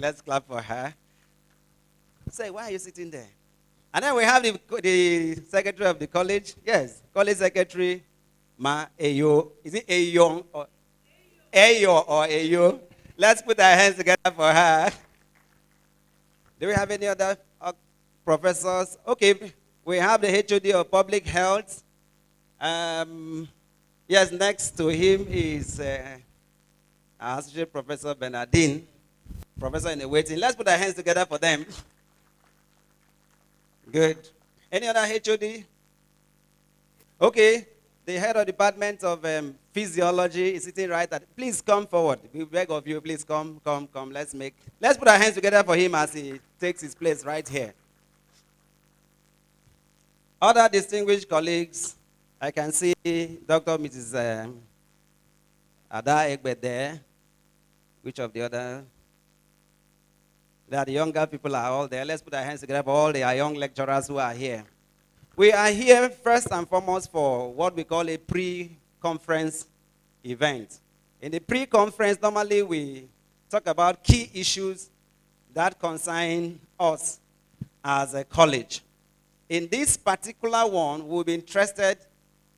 Let's clap for her. Say, why are you sitting there? And then we have the secretary of the college. Yes, college secretary, Ma Ayo. Is it Ayo or Ayo or Ayo? Let's put our hands together for her. Do we have any other professors? Okay, we have the HOD of public health. Yes, next to him is our associate professor Bernardine, professor in the waiting. Let's put our hands together for them. Good. Any other HOD? Okay. The head of department of physiology is sitting right at. Please come forward. We beg of you, please come. Let's put our hands together for him as he takes his place right here. Other distinguished colleagues, I can see Dr. Mrs. Ada Egbe there. Which of the other? The younger people are all there. Let's put our hands together for all the young lecturers who are here. We are here first and foremost for what we call a pre-conference event. In the pre-conference, normally we talk about key issues that concern us as a college. In this particular one, we'll be interested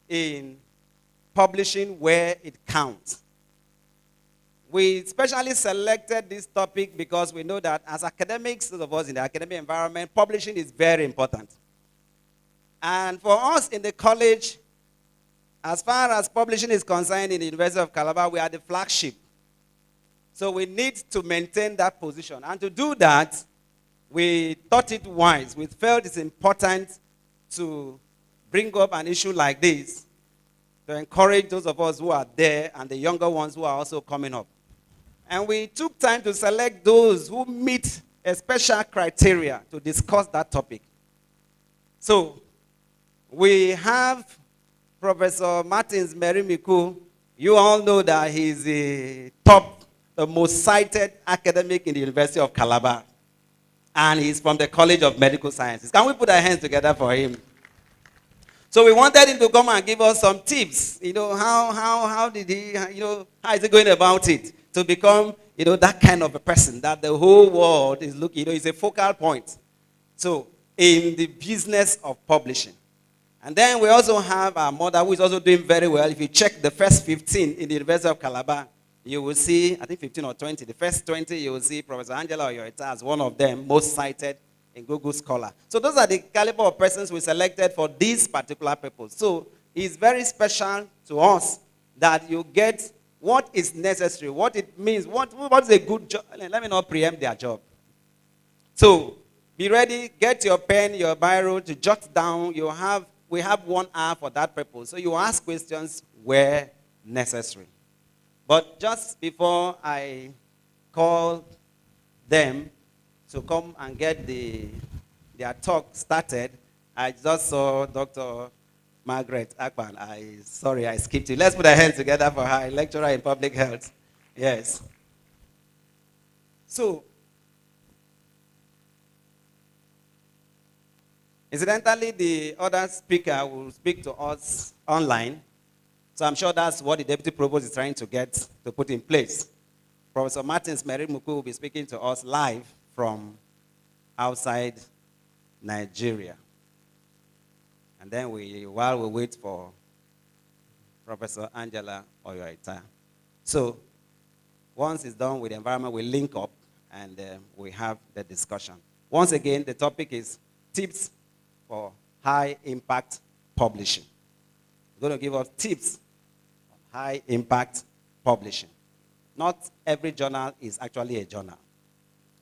in publishing where it counts. We specially selected this topic because we know that as academics, those of us in the academic environment, publishing is very important. And for us in the college, as far as publishing is concerned in the University of Calabar, we are the flagship. So we need to maintain that position. And to do that, we thought it wise. We felt it's important to bring up an issue like this to encourage those of us who are there and the younger ones who are also coming up. And we took time to select those who meet a special criteria to discuss that topic. So, we have Professor Martins Merimiku. You all know that he's the most cited academic in the University of Calabar. And he's from the College of Medical Sciences. Can we put our hands together for him? So we wanted him to come and give us some tips. How did he, how is he going about it to become, that kind of a person that the whole world is looking, is a focal point. So in the business of publishing. And then we also have our mother who is also doing very well. If you check the first 15 in the University of Calabar, you will see, I think 15 or 20, the first 20, you will see Professor Angela Oyoita as one of them, most cited in Google Scholar. So those are the caliber of persons we selected for this particular purpose. So it's very special to us that you get what is necessary, what it means, what's a good job. Let me not preempt their job. So be ready, get your pen, your biro to jot down. We have 1 hour for that purpose. So you ask questions where necessary. But just before I call them to come and get their talk started, I just saw Dr. Margaret Akpan. Sorry, I skipped you. Let's put our hands together for her, lecturer in public health. Yes. So, incidentally, the other speaker will speak to us online. So I'm sure that's what the Deputy Provost is trying to get to put in place. Professor Martins Merimiku will be speaking to us live from outside Nigeria. And then while we wait for Professor Angela Oyoita. So once it's done with the environment, we link up and we have the discussion. Once again, the topic is tips for high impact publishing. We're going to give us tips on high impact publishing. Not every journal is actually a journal.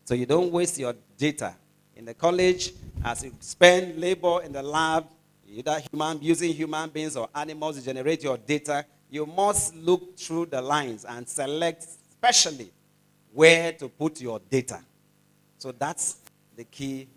So you don't waste your data. In the college, as you spend labor in the lab, either using human beings or animals to generate your data, you must look through the lines and select specially where to put your data. So that's the key.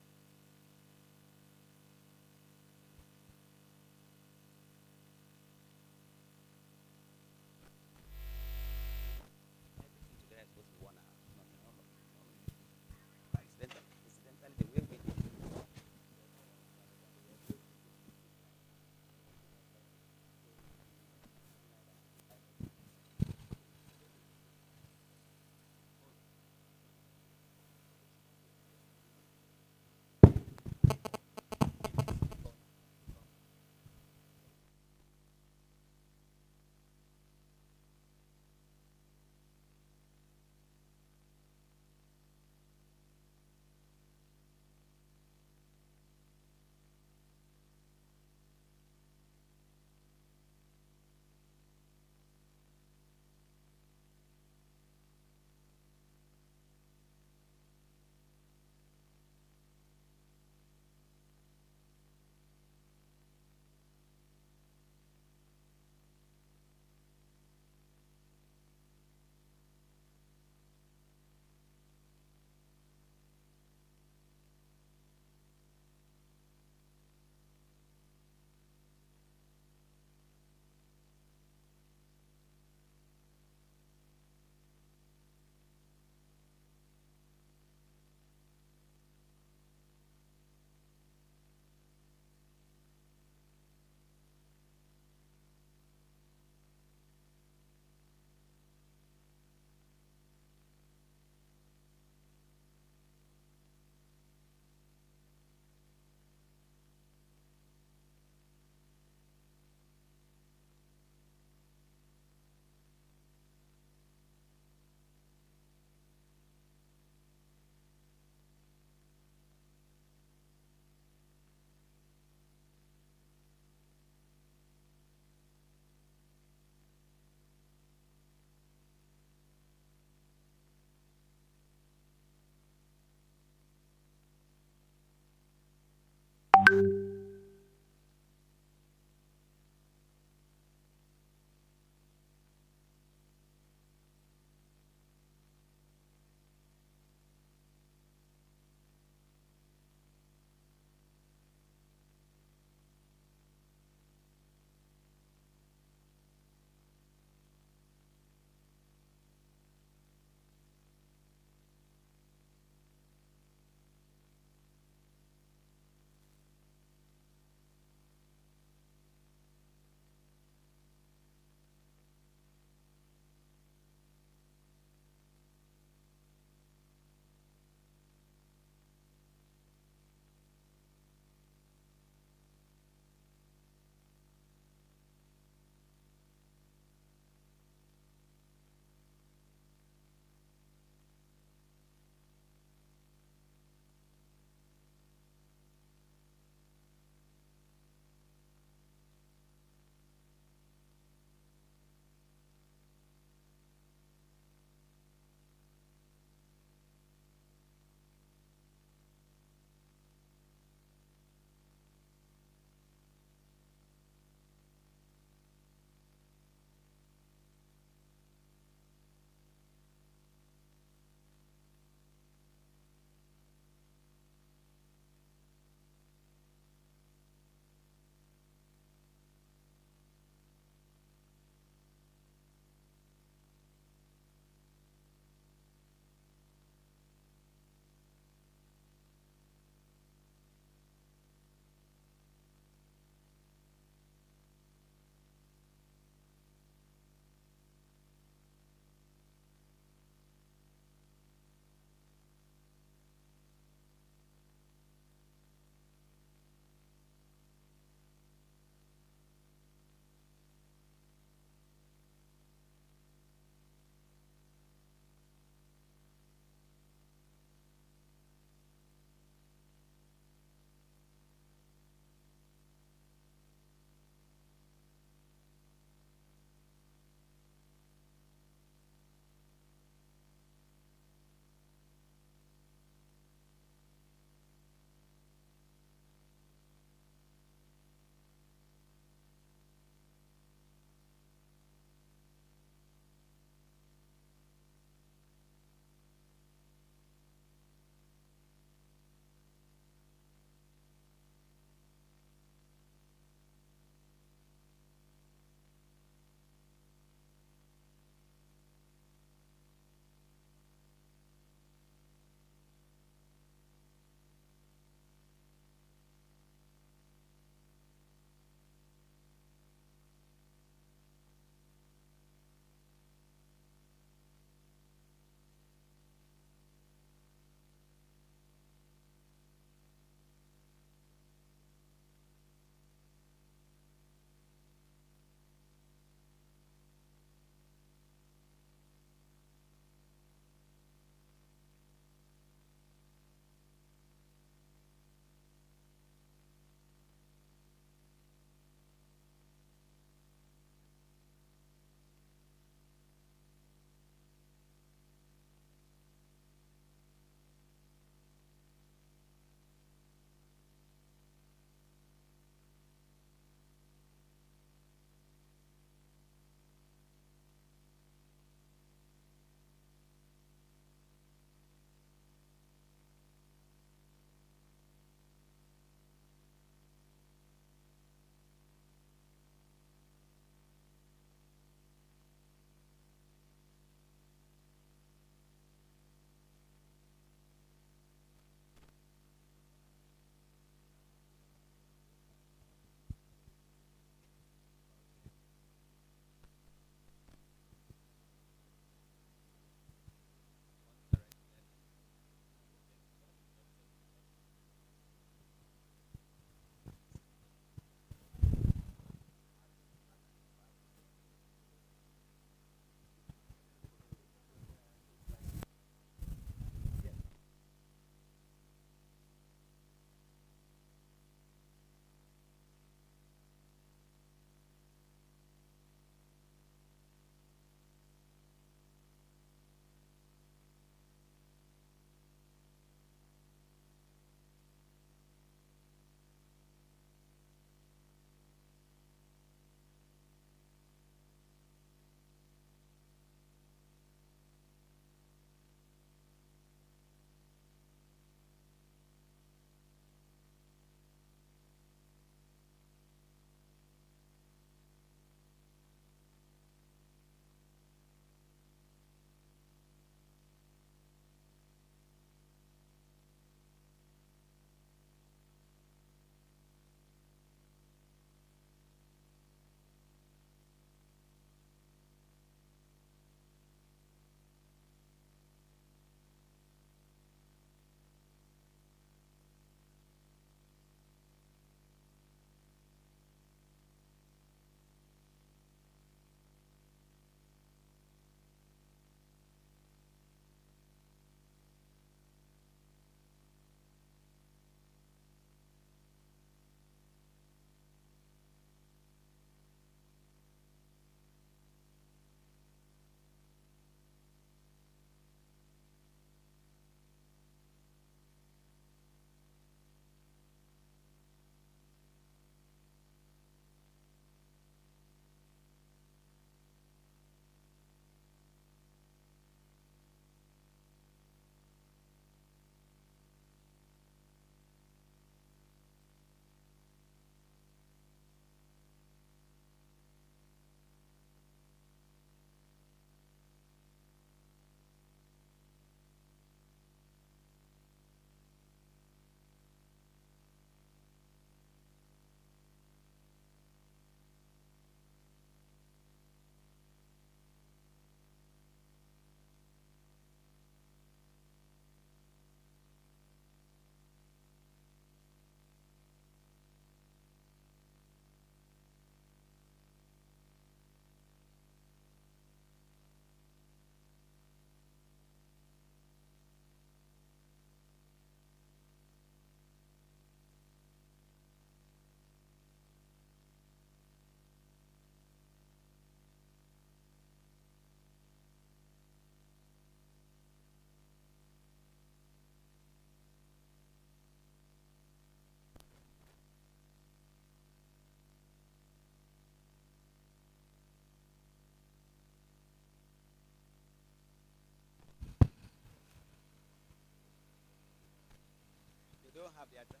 don't have the address.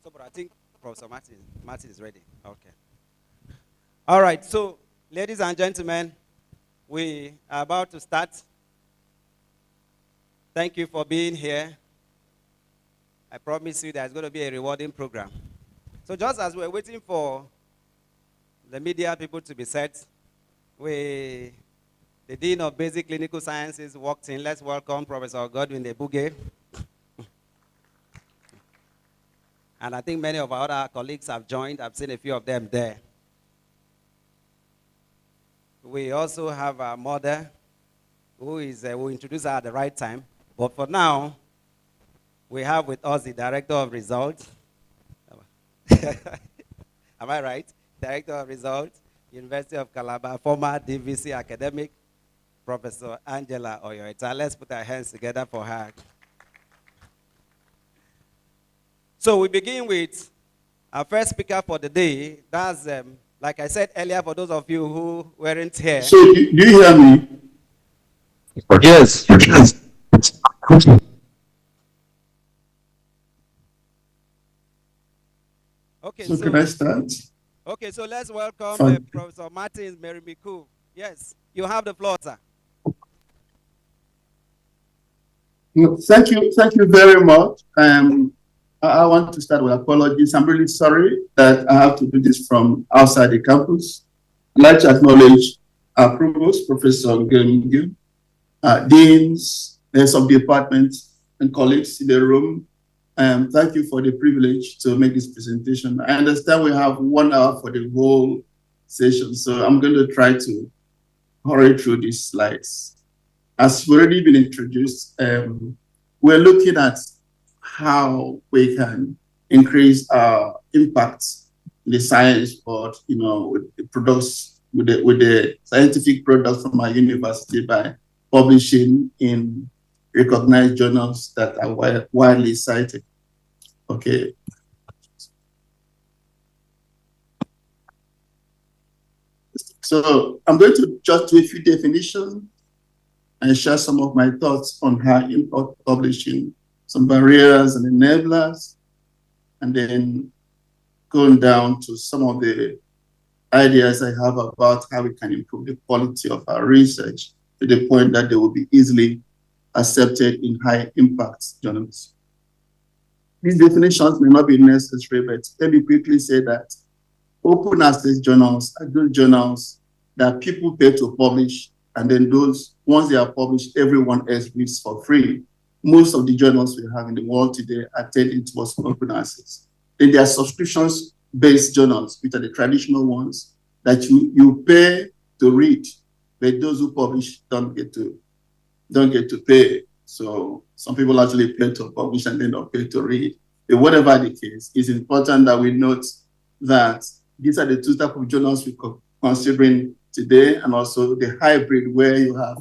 So, but I think Professor Martin is ready. Okay. All right. So, ladies and gentlemen, we are about to start. Thank you for being here. I promise you there's going to be a rewarding program. So just as we're waiting for the media people to be set, the Dean of Basic Clinical Sciences walked in. Let's welcome Professor Godwin Ebuge. And I think many of our other colleagues have joined. I've seen a few of them there. We also have our mother, who will introduce her at the right time. But for now, we have with us the Director of Results. Am I right? Director of Results, University of Calabar, former DVC academic, Professor Angela Oyoita. Let's put our hands together for her. So we begin with our first speaker for the day. That's, like I said earlier, for those of you who weren't here. So do you hear me? Yes. Okay, so can I start? Okay, so let's welcome Professor Martin Merimiku. Yes, you have the floor, sir. Thank you very much. I want to start with apologies. I'm really sorry that I have to do this from outside the campus. I'd like to acknowledge our provost, Professor Ngemgi, deans, heads of departments, and colleagues in the room. Thank you for the privilege to make this presentation. I understand we have 1 hour for the whole session, so I'm going to try to hurry through these slides. As we've already been introduced, we're looking at how we can increase our impact in the science world, with the products, with the scientific products from our university by publishing in recognized journals that are widely cited. Okay. So I'm going to just do a few definitions and share some of my thoughts on how impact publishing, some barriers and enablers, and then going down to some of the ideas I have about how we can improve the quality of our research to the point that they will be easily accepted in high impact journals. These definitions may not be necessary, but let me quickly say that open access journals are those journals that people pay to publish, and then those, once they are published, everyone else reads for free. Most of the journals we have in the world today are tending towards open access. Then there are subscriptions-based journals, which are the traditional ones that you pay to read, but those who publish don't get to pay. So some people actually pay to publish and then don't pay to read. But whatever the case, it's important that we note that these are the two types of journals we're considering today, and also the hybrid where you have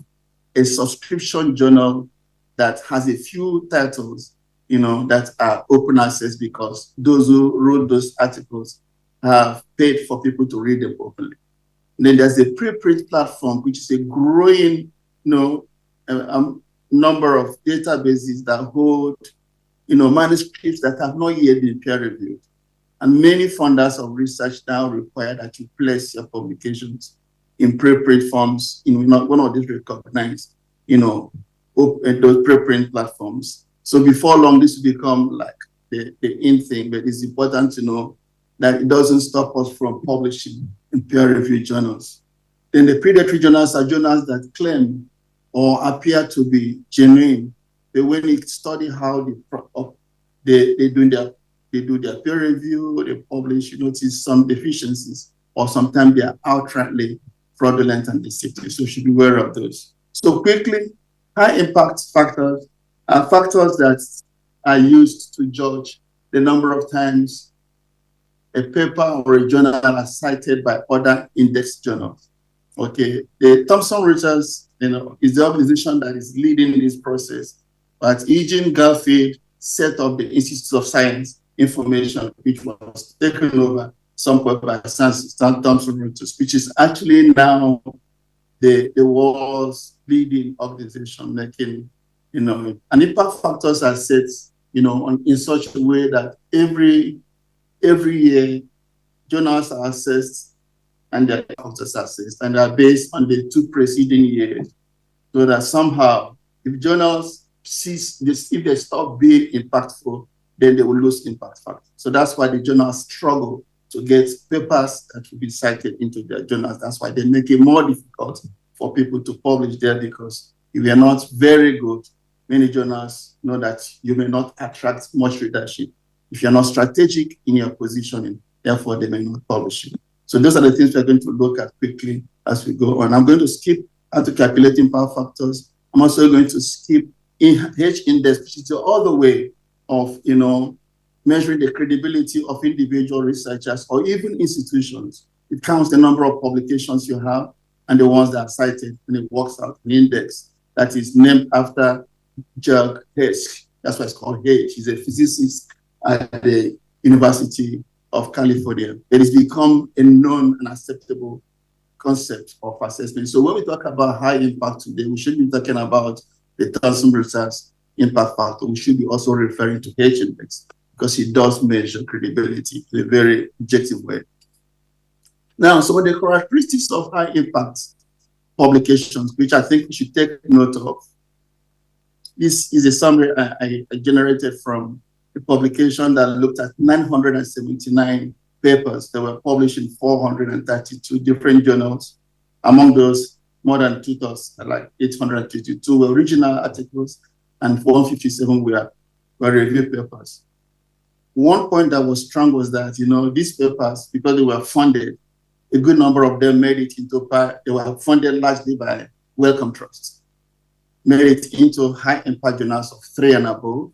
a subscription journal that has a few titles, that are open access because those who wrote those articles have paid for people to read them openly. And then there's a preprint platform, which is a growing, number of databases that hold, manuscripts that have not yet been peer-reviewed. And many funders of research now require that you place your publications in preprint forms in one of these recognized, those preprint platforms. So before long, this will become like the in thing, but it's important to know that it doesn't stop us from publishing in peer-reviewed journals. Then the predatory journals are journals that claim or appear to be genuine. But when you study how they do their peer review, they publish, you notice some deficiencies, or sometimes they are outrightly fraudulent and deceptive. So you should be aware of those. So quickly, high impact factors are factors that are used to judge the number of times a paper or a journal is cited by other index journals. Okay, the Thomson Reuters, is the organization that is leading this process. But Eugene Garfield set up the Institute of Science Information, which was taken over some point by Stan Thompson Reuters, which is actually now the world's leading organization making, an impact factors are set, in such a way that every year journals are assessed and their factors are assessed, and are based on the 2 preceding years, so that somehow if journals cease this, if they stop being impactful, then they will lose impact factor. So that's why the journals struggle to get papers that will be cited into their journals. That's why they make it more difficult for people to publish there, because if you're not very good, many journals know that you may not attract much readership. If you're not strategic in your positioning, therefore they may not publish you. So those are the things we're going to look at quickly as we go on. I'm going to skip how to calculate impact factors. I'm also going to skip H index, which is all the way of, measuring the credibility of individual researchers or even institutions. It counts the number of publications you have and the ones that are cited, and it works out an index that is named after Jacques Hesch. That's why it's called Hesch. He's a physicist at the University of California. It has become a known and acceptable concept of assessment. So when we talk about high impact today, we should be talking about the Thomson Reuters impact factor. We should be also referring to H index, because it does measure credibility in a very objective way. Now, some of the characteristics of high impact publications, which I think we should take note of. This is a summary I generated from a publication that looked at 979 papers that were published in 432 different journals. Among those, more than 2,000, like 852 were original articles, and 157 were review papers. One point that was strong was that, these papers, because they were funded, a good number of them made it into, they were funded largely by Wellcome Trust, made it into high impact journals of 3 and above.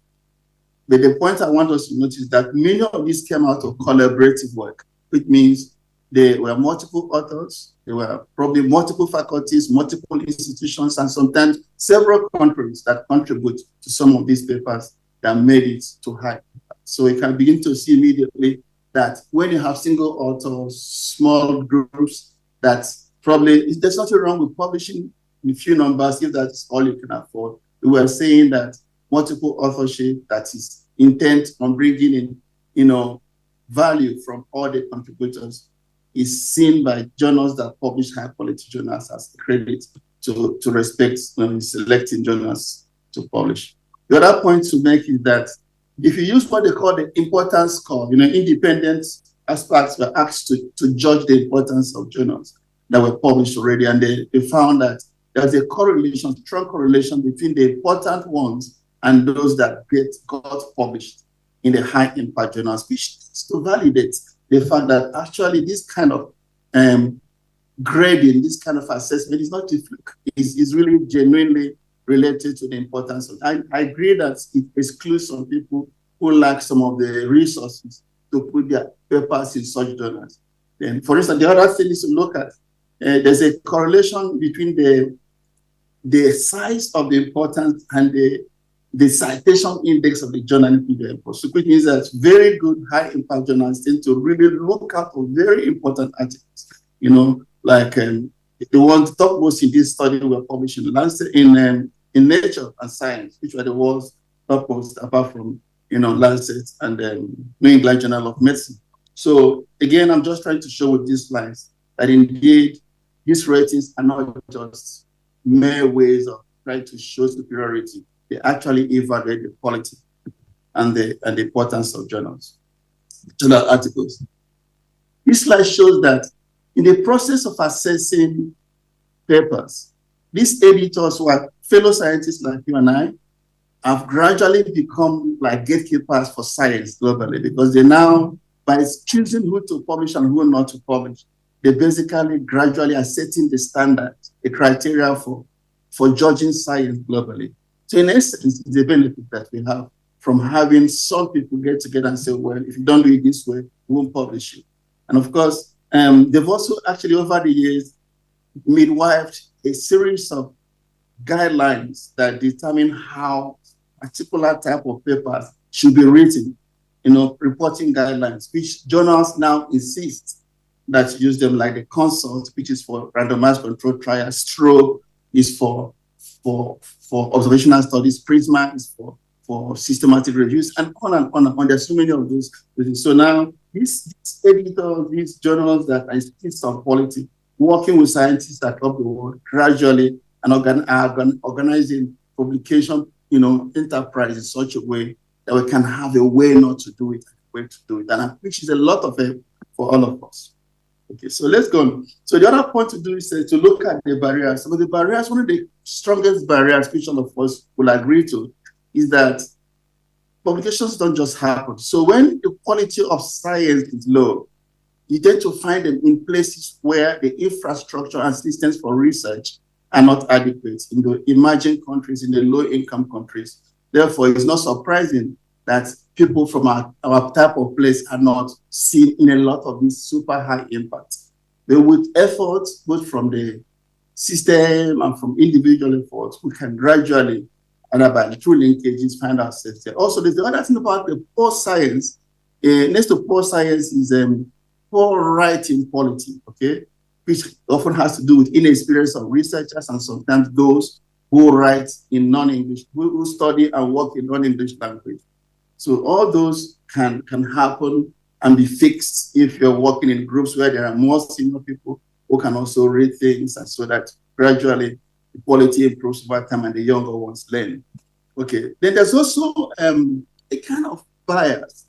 But the point I want us to notice is that many of these came out of collaborative work, which means there were multiple authors, there were probably multiple faculties, multiple institutions, and sometimes several countries that contribute to some of these papers that made it to high impact. So we can begin to see immediately that when you have single authors, small groups, that's probably, there's nothing wrong with publishing in few numbers if that's all you can afford. We were saying that multiple authorship that is intent on bringing in, value from all the contributors is seen by journals that publish high quality journals as credit to respect selecting journals to publish. The other point to make is that if you use what they call the importance score, independent experts were asked to judge the importance of journals that were published already, and they found that there's a correlation, strong correlation between the important ones and those that got published in the high impact journals, which is to validate the fact that actually this kind of grading, this kind of assessment is not a fluke. It's really genuinely related to the importance of. I agree that it excludes some people who lack some of the resources to put their papers in such journals. Then, for instance, the other thing is to look at, there's a correlation between the size of the importance and the citation index of the journal in the report. So which means that very good high impact journals tend to really look out for very important articles. Like the ones topmost in this study were published in Lancet, in Nature and Science, which were the ones topmost apart from Lancet and New England Journal of Medicine. So again, I'm just trying to show with these slides that indeed these ratings are not just mere ways of trying to show superiority. They actually evaluate the quality and the importance of journal articles. This slide shows that in the process of assessing papers, these editors who are fellow scientists like you and I have gradually become like gatekeepers for science globally, because they now, by choosing who to publish and who not to publish, they basically gradually are setting the standard, the criteria for judging science globally. So in essence, it's a benefit that we have from having some people get together and say, well, if you don't do it this way, we won't publish it. And of course, they've also actually over the years midwifed a series of guidelines that determine how a particular type of papers should be written. reporting guidelines, which journals now insist that you use them, like the CONSULT, which is for randomized controlled trials, STRO is for observational studies, PRISMA is for systematic reviews, and on and on and on. There's so many of those. So now these editors, these journals that are institutes of quality, working with scientists across the world gradually and organizing publication, enterprise in such a way that we can have a way not to do it, a way to do it, and which is a lot of it for all of us. Okay, so let's go on. So the other point to do is to look at the barriers. Some of the barriers, one of the strongest barriers, which all of us will agree to, is that publications don't just happen. So when the quality of science is low, you tend to find them in places where the infrastructure and systems for research are not adequate, in the emerging countries, in the low-income countries. Therefore, it's not surprising that people from our type of place are not seen in a lot of these super high impacts. But with efforts, both from the system and from individual efforts, we can gradually, and by through linkages, find ourselves there. Also, there's the other thing about the poor science. Next to poor science is poor writing quality, okay? Which often has to do with inexperience of researchers and sometimes those who write in non-English, who study and work in non-English language. So all those can happen and be fixed if you're working in groups where there are more senior people who can also read things, and so that gradually the quality improves over time and the younger ones learn. Okay, then there's also a kind of bias,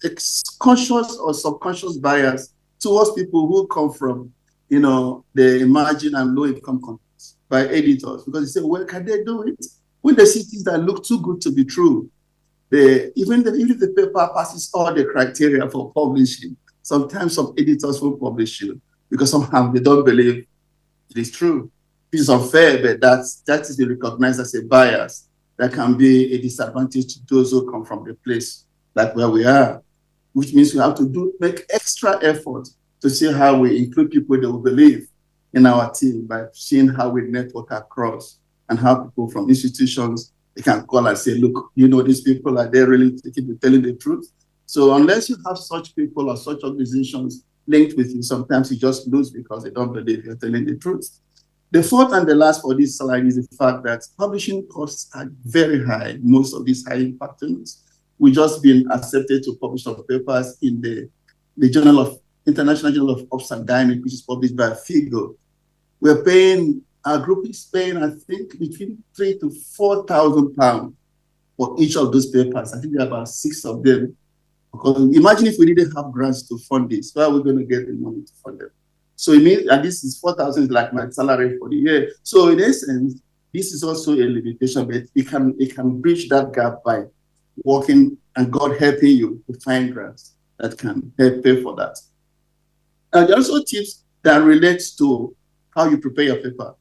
conscious or subconscious bias towards people who come from, the emerging and low-income countries by editors, because they say, well, can they do it? When they see things that look too good to be true, even if the paper passes all the criteria for publishing, sometimes some editors will publish it because somehow they don't believe it is true. This is unfair, but that is recognized as a bias that can be a disadvantage to those who come from the place like where we are, which means we have to make extra effort to see how we include people that will believe in our team by seeing how we network across and how people from institutions, they can call and say, look, these people, are they really telling the truth? So unless you have such people or such organizations linked with you, sometimes you just lose because they don't believe you're telling the truth. The fourth and the last for this slide is the fact that publishing costs are very high. Most of these high impact things, we've just been accepted to publish our papers in the International Journal of Ops and Dynamics, which is published by FIGO. Our group is paying, I think, between £3,000 to £4,000 for each of those papers. I think there are about 6 of them. Because imagine if we didn't have grants to fund this, where are we going to get the money to fund them? So it means, and this is 4,000 is like my salary for the year. So in essence, this is also a limitation, but it can bridge that gap by working and God helping you to find grants that can help pay for that. And there are also tips that relate to how you prepare your paper.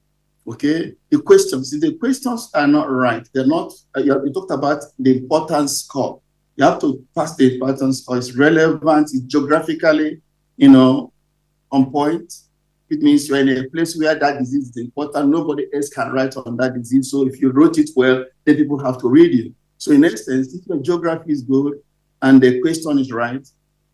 Okay, the questions. If the questions are not right, they're not. You talked about the importance score. You have to pass the importance score. It's relevant. It's geographically, on point. It means you're in a place where that disease is important. Nobody else can write on that disease. So if you wrote it well, then people have to read it. So in essence, if your geography is good and the question is right,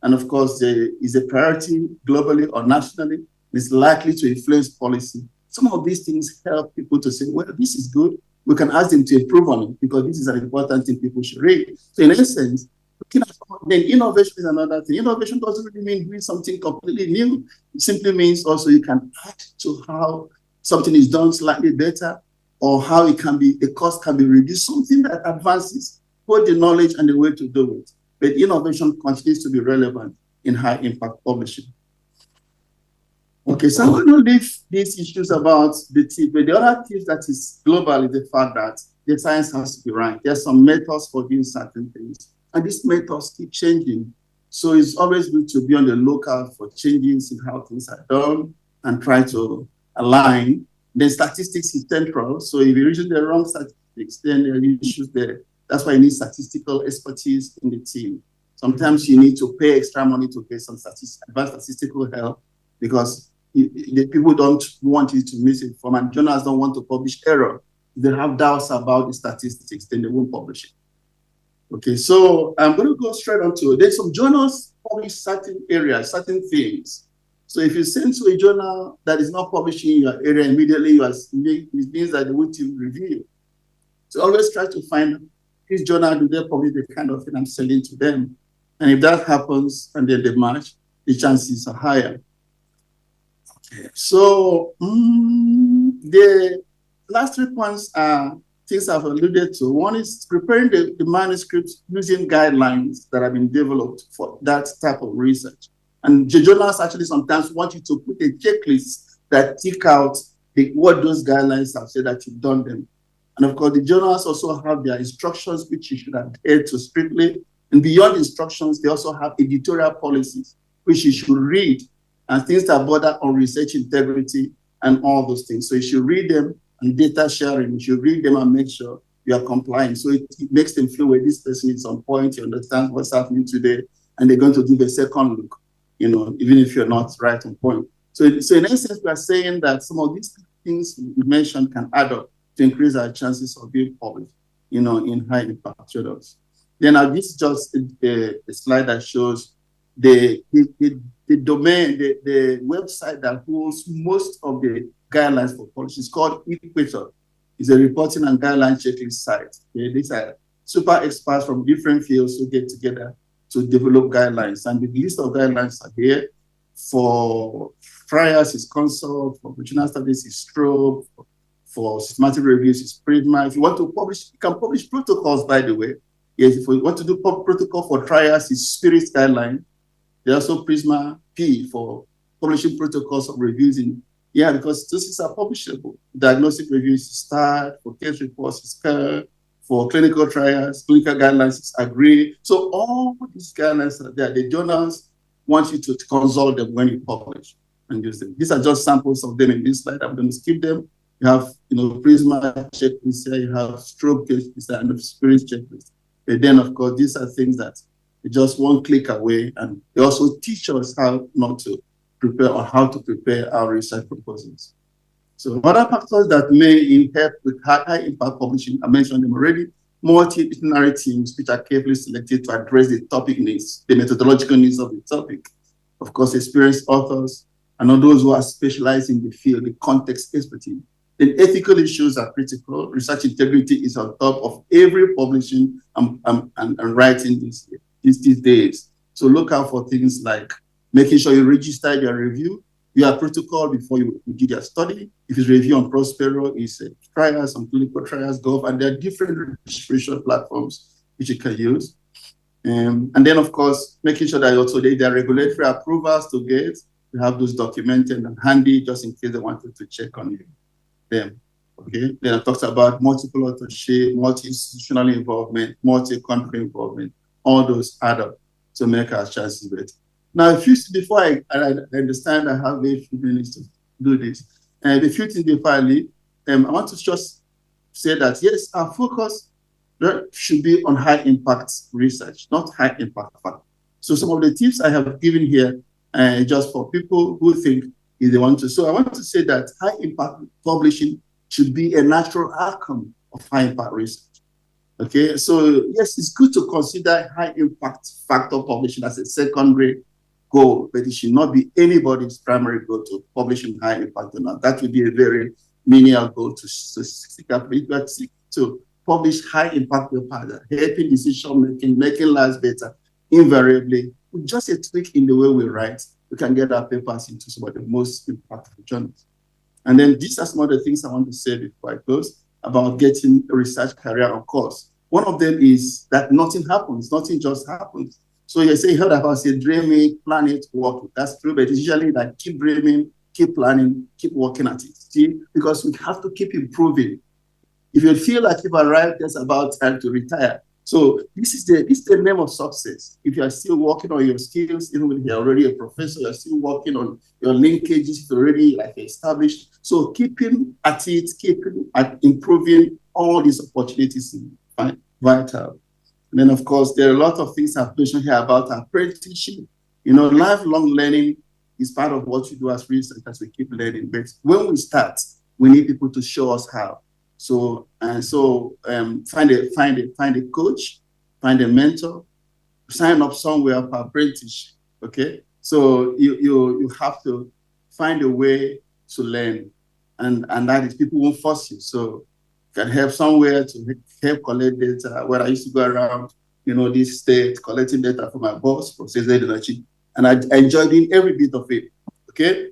and of course there is a priority globally or nationally, it's likely to influence policy. Some of these things help people to say, well, this is good. We can ask them to improve on it because this is an important thing people should read. So in essence, then innovation is another thing. Innovation doesn't really mean doing something completely new. It simply means also you can add to how something is done slightly better, or how the cost can be reduced, something that advances both the knowledge and the way to do it. But innovation continues to be relevant in high impact publishing. Okay, so I'm going to leave these issues about the tip, but the other tip that is global is the fact that the science has to be right. There are some methods for doing certain things, and these methods keep changing. So it's always good to be on the lookout for changes in how things are done and try to align. Then statistics is central. So if you're using the wrong statistics, then there are issues there. That's why you need statistical expertise in the team. Sometimes you need to pay extra money to get some advanced statistical help because the people don't want you to misinform, and journals don't want to publish error. If they have doubts about the statistics, then they won't publish it. Okay, so I'm going to go straight on to, there's some journals publish certain areas, certain themes. So if you send to a journal that is not publishing in your area immediately, it means that they want to review. So always try to find which journal do they publish the kind of thing I'm selling to them. And if that happens and then they match, the chances are higher. Okay. So the last 3 points are things I've alluded to. One is preparing the manuscripts using guidelines that have been developed for that type of research. And the journals actually sometimes want you to put a checklist that tick out what those guidelines have said that you've done them. And of course, the journals also have their instructions, which you should adhere to strictly. And beyond instructions, they also have editorial policies, which you should read, and things that border on research integrity and all those things. So you should read them, and data sharing, you should read them and make sure you are complying. So it makes them feel where this person is on point, you understand what's happening today, and they're going to give a second look, even if you're not right on point. So in essence, we are saying that some of these things we mentioned can add up to increase our chances of being published, in high impact journals. Then this is just a slide that shows the domain, the website that holds most of the guidelines for publishing. It's called Equator. It's a reporting and guideline checklist site. Okay? These are super experts from different fields who get together to develop guidelines. And the list of guidelines are here. For trials, is Consult. For original studies, is Strobe. For systematic reviews, is Prisma. If you want to publish, you can publish protocols, by the way. Yes, if you want to do protocol for trials, is Spirit Guideline. There's also Prisma P for publishing protocols of reviews because those are publishable. Diagnostic reviews is START, for case reports is CARE, for clinical trials, clinical guidelines is AGREE. So all these guidelines are there. The journals want you to consult them when you publish and use them. These are just samples of them in this slide. I'm going to skip them. You have, Prisma checklist here, you have Strobe checklist, and Spirit checklist. But then, of course, these are things that are just one click away, and they also teach us how not to prepare or how to prepare our research proposals. So other factors that may help with high impact publishing, I mentioned them already, multidisciplinary teams which are carefully selected to address the topic needs, the methodological needs of the topic. Of course, experienced authors and all those who are specialized in the field, the context expertise. Then ethical issues are critical. Research integrity is on top of every publishing and writing these days. So look out for things like making sure you register your review, your protocol before you do your study. If it's review on Prospero, it's trials on clinical trials, Gov, and there are different registration platforms which you can use. And then, of course, making sure that also there are regulatory approvals to get. You have those documented and handy just in case they wanted to check on them. Okay. Then I talked about multiple authorship, multi-institutional involvement, multi-country involvement. All those add up to make our chances better. Now, before I understand I have a few minutes to do this, and a few things before I leave, I want to just say that yes, our focus should be on high impact research, not high impact fact. So some of the tips I have given here, just for people who think if they want to. So I want to say that high impact publishing should be a natural outcome of high impact research. Okay, so yes, it's good to consider high impact factor publishing as a secondary goal, but it should not be anybody's primary goal to publish in high impact or not. That would be a very menial goal to seek up, but seek to publish high impact papers, helping decision making, making lives better. Invariably, with just a tweak in the way we write, we can get our papers into some of the most impactful journals. And then these are some of the things I want to say before I close about getting a research career on course. One of them is that nothing happens, nothing just happens. So you heard about dreaming, plan it, work it. That's true, but it's usually like keep dreaming, keep planning, keep working at it. See, because we have to keep improving. If you feel like you've arrived, it's about time to retire. So this is the name of success. If you are still working on your skills, even when you're already a professor, you're still working on your linkages, it's already established. So keeping at it, keeping at improving all these opportunities is vital. And then, of course, there are a lot of things I've mentioned here about apprenticeship. Lifelong learning is part of what you do as researchers. We keep learning. But when we start, we need people to show us how. So find a coach find a mentor, sign up somewhere for apprenticeship. Okay, so you have to find a way to learn, and that is people won't force you. So you can help somewhere to help collect data. Where I used to go around, this state collecting data from my boss, Professor Edonachi, and I enjoyed doing every bit of it. Okay.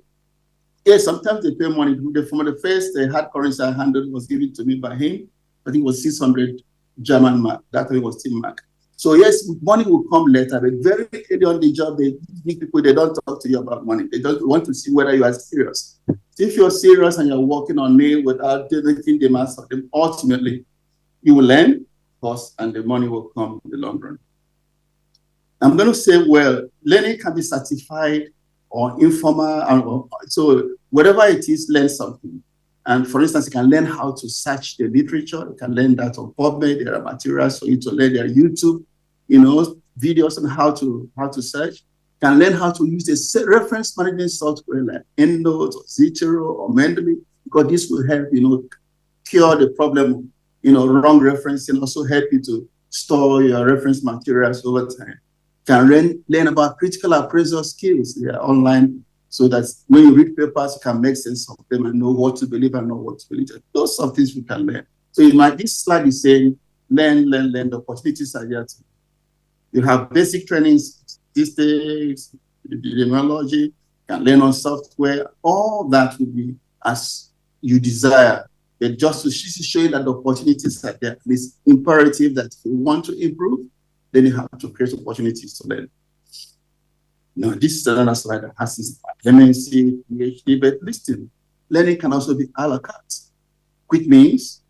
Yes, sometimes they pay money. From the first hard currency I handled was given to me by him. I think it was 600 German mark. That time it was still mark. So yes, money will come later, but very early on the job, these people, they don't talk to you about money. They don't want to see whether you are serious. So if you're serious and you're working on it without taking the mass of them, ultimately, you will learn, of course, and the money will come in the long run. I'm going to say, well, learning can be certified or informal. So whatever it is, learn something. And for instance, you can learn how to search the literature. You can learn that on PubMed. There are materials for you to learn. There are YouTube, videos on how to search. You can learn how to use a reference management software like EndNote or Zotero or Mendeley, because this will help, cure the problem of, wrong reference, and also help you to store your reference materials over time. You can learn about critical appraisal skills. They are online, so that when you read papers, you can make sense of them and know what to believe and not what to believe. Those are things we can learn. So this slide is saying, learn. The opportunities are here. You have basic trainings, statistics, epidemiology, you can learn on software. All that will be as you desire. But just to show you that the opportunities are there, it's imperative that if you want to improve, then you have to create opportunities to learn. Now, this is another slide that has this MNC, PhD, but listen, learning can also be a la carte. Which means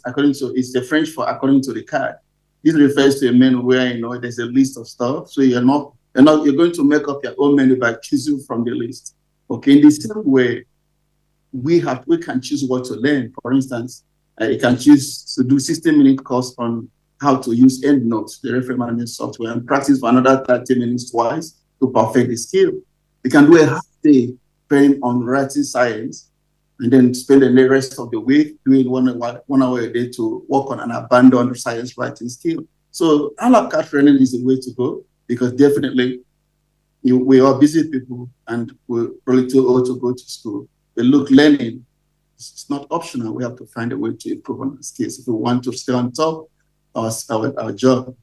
according to, it's the French for according to the card. This refers to a menu where, there's a list of stuff. So you're going to make up your own menu by choosing from the list. Okay, in the same way, we can choose what to learn. For instance, you can choose to do 60-minute course on how to use EndNote, the reference management software, and practice for another 30 minutes twice to perfect the skill. You can do a half day training on writing science, and then spend the rest of the week doing 1 hour a day to work on an abandoned science writing skill. So a la carte training is the way to go, because definitely we are busy people and we're probably too old to go to school. But look, learning, it's not optional. We have to find a way to improve on our skills if we want to stay on top of our job.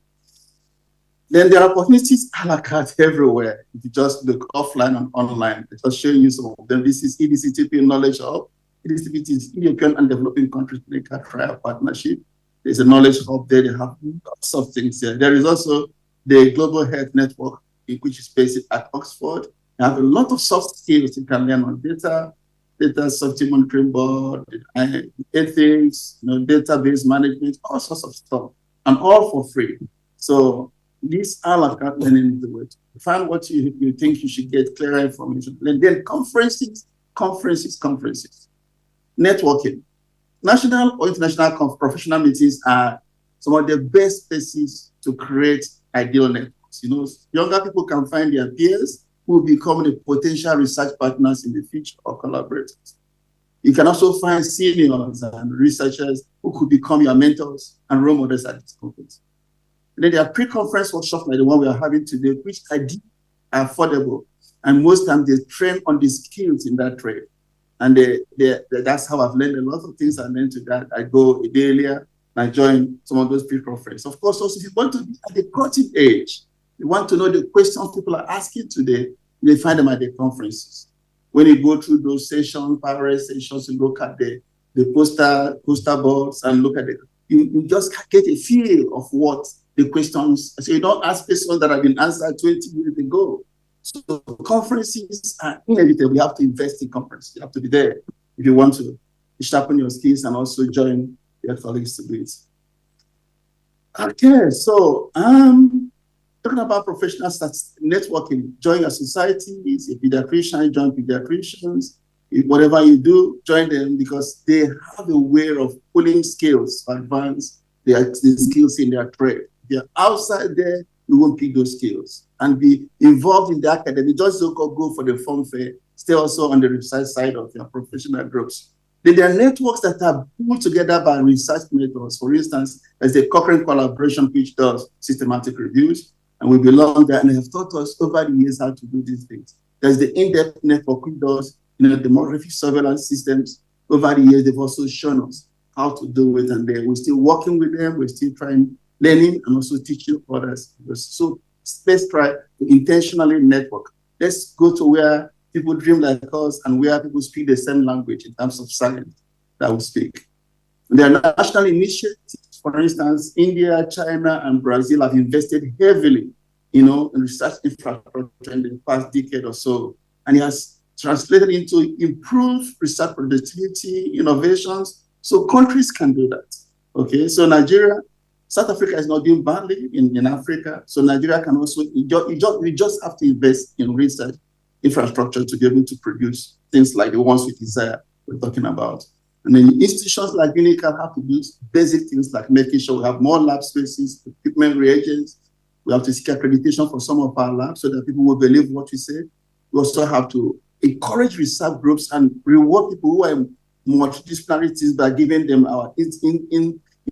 Then there are opportunities a la carte everywhere. If you just look offline and online, I'm just showing you some of them. This is EDCTP Knowledge Hub. EDCTP is European and Developing Countries Clinical Trial Partnership. There's a Knowledge Hub there. They have lots of things there. There is also the Global Health Network, which is based at Oxford. You have a lot of soft skills you can learn on data safety monitoring board, ethics, database management, all sorts of stuff, and all for free. So these a la carte learning is the way to find what you think you should get clearer information. And then conferences. Networking. National or international professional meetings are some of the best places to create ideal networks. Younger people can find their peers who will become the potential research partners in the future or collaborators. You can also find seniors and researchers who could become your mentors and role models at this conference. And then there are pre-conference workshops like the one we are having today, which are affordable. And most times they train on the skills in that trade. And that's how I've learned a lot of things. I learned to that. I go a day earlier and I join some of those pre-conferences. Of course, also if you want to be at the cutting edge, you want to know the questions people are asking today, you find them at the conferences. When you go through those sessions, parallel sessions, you look at the poster boards and look at it. You just get a feel of what the questions. So you don't ask questions that have been answered 20 years ago. So conferences are inevitable. You have to invest in conferences. You have to be there if you want to sharpen your skills and also join your colleagues to do it. Okay, so talking about professional networking, join your societies. A pediatrician, join pediatricians. Whatever you do, join them, because they have a way of pulling skills to advance the skills in their trade. If you're outside there, you won't pick those skills. And be involved in the academy. Just don't go for the fun fair. Stay also on the research side of your professional groups. Then there are networks that are pulled together by research methods. For instance, there's the Cochrane Collaboration, which does systematic reviews, and we belong there, and they have taught us over the years how to do these things. There's the in-depth network, which does demographic surveillance systems. Over the years, they've also shown us how to do it, and we're still working with them. We're still learning, and also teaching others. So let's try to intentionally network. Let's go to where people dream like us and where people speak the same language in terms of science that we speak. And there are national initiatives. For instance, India, China, and Brazil have invested heavily, in research infrastructure in the past decade or so, and it has translated into improved research productivity, innovations, so countries can do that. Okay, so South Africa is not doing badly in Africa, so Nigeria can also, we just have to invest in research infrastructure to be able to produce things like the ones we desire we're talking about. And then institutions like UNICAL have to do basic things like making sure we have more lab spaces, equipment, reagents. We have to seek accreditation for some of our labs so that people will believe what we say. We also have to encourage research groups and reward people who are multidisciplinary teams by giving them our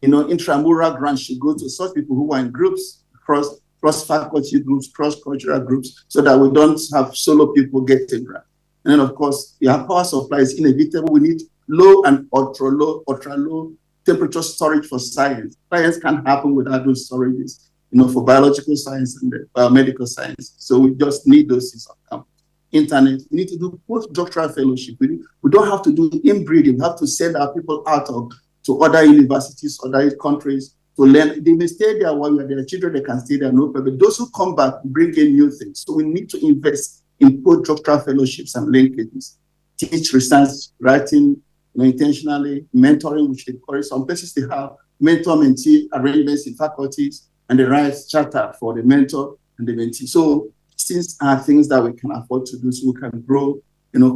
intramural grants to go to such people who are in groups, cross-faculty groups, cross-cultural groups, so that we don't have solo people getting grants. And then, of course, our power supply is inevitable. We need low and ultra-low temperature storage for science. Science can't happen without those storages, for biological science and biomedical science. So we just need those things on campus. Internet, we need to do postdoctoral fellowship. We don't have to do inbreeding. We have to send our people out to other universities, other countries to learn. They may stay there while we are their children, they can stay there, no problem. Those who come back bring in new things. So we need to invest in postdoctoral fellowships and linkages, teach research, writing, intentionally, mentoring, which they encourage. Some places they have mentor-mentee arrangements in faculties and the right charter for the mentor and the mentee. So these are things that we can afford to do so we can grow,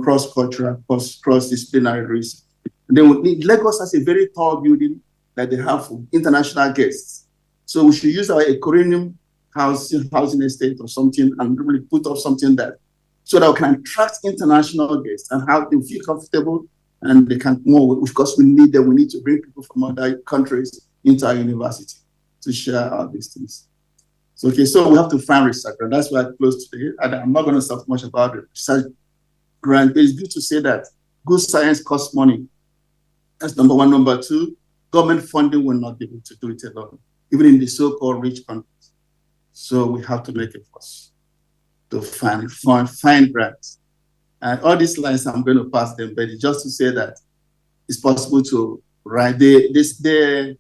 cross-cultural, cross-disciplinary research. And then Lagos has a very tall building that they have for international guests. So we should use our Ecorinium housing estate or something and really put up something that, so that we can attract international guests and have them feel comfortable and they can more, because we need them. We need to bring people from other countries into our university to share all these things. So, so we have to find research, and that's why I close today. And I'm not going to talk much about the research grant, but it's good to say that good science costs money. That's number one. Number two, government funding will not be able to do it alone, even in the so-called rich countries. So we have to make a fuss to find grants. And all these lines, I'm going to pass them, but it's just to say that it's possible to write. The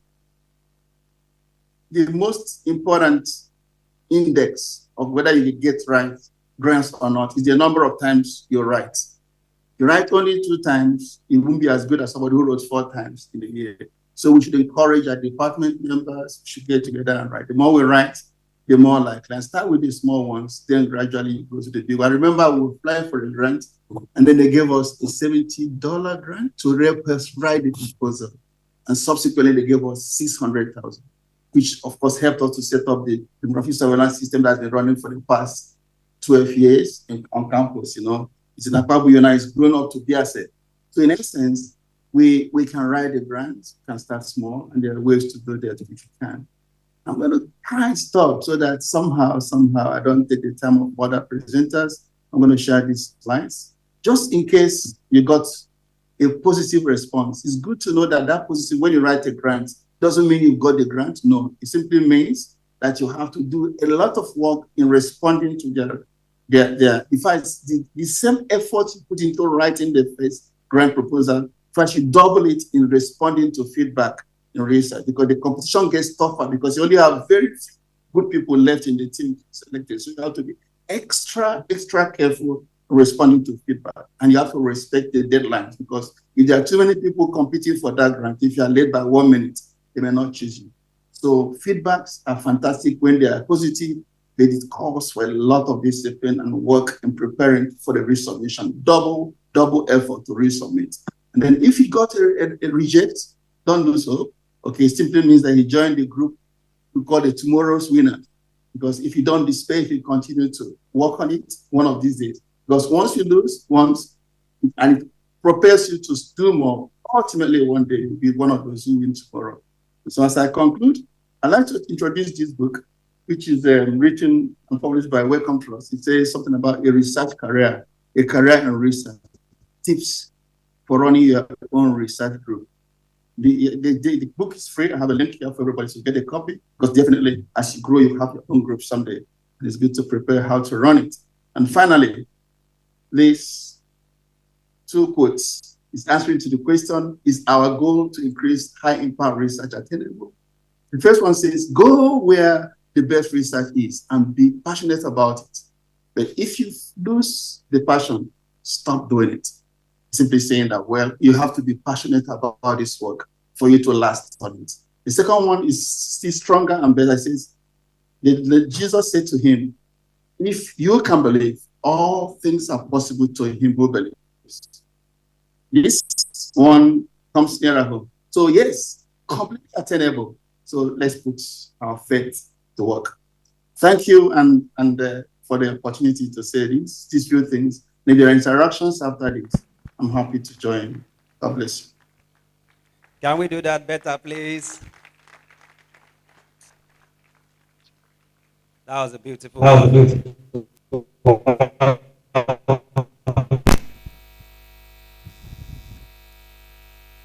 most important index of whether you get grants or not is the number of times you write. You write only 2 times, it won't be as good as somebody who wrote 4 times in a year. So we should encourage our department members should get together and write. The more we write, the more likely. And start with the small ones, then gradually go to the big one. I remember we applied for a grant, and then they gave us a $70 grant to help us write the proposal. And subsequently, they gave us $600,000, which of course helped us to set up the demographic surveillance system that's been running for the past 12 years on campus. It's in Akwabu Yona, it's grown up to be a set. So in essence, we can write the grants, can start small, and there are ways to do that if you can. I'm going to try and stop so that somehow I don't take the time of other presenters. I'm going to share these slides. Just in case you got a positive response, it's good to know that positive, when you write a grant, doesn't mean you got the grant. No, it simply means that you have to do a lot of work in responding to in fact, the same effort you put into writing the first grant proposal, first you double it in responding to feedback in research, because the competition gets tougher because you only have very good people left in the team selected. So you have to be extra careful responding to feedback, and you have to respect the deadlines, because if there are too many people competing for that grant, if you are late by 1 minute, they may not choose you. So feedbacks are fantastic when they are positive, but it calls for a lot of discipline and work in preparing for the resubmission. Double effort to resubmit. And then if you got a reject, don't do so. Okay, it simply means that you joined the group we call the tomorrow's winner. Because if you don't despair, if you continue to work on it one of these days. Because once you lose once, and it propels you to do more ultimately one day you'll be one of those who win tomorrow. So as I conclude, I'd like to introduce this book, which is written and published by Wellcome Trust. It says something about a research career, a career in research, tips for running your own research group. The book is free. I have a link here for everybody to get a copy, because definitely as you grow, you have your own group someday. And it's good to prepare how to run it. And finally, these two quotes is answering to the question, is our goal to increase high impact research attainable? The first one says, go where the best research is and be passionate about it. But if you lose the passion, stop doing it. Simply saying that, well, you have to be passionate about this work for you to last on it. The second one is still stronger and better. It says, Jesus said to him, if you can believe, all things are possible to him who believes. This one comes nearer home. So yes, completely attainable. So let's put our faith to work. Thank you and for the opportunity to say these few things. Maybe there are interactions after this. I'm happy to join. God bless you. Can we do that better, please? That was a beautiful one.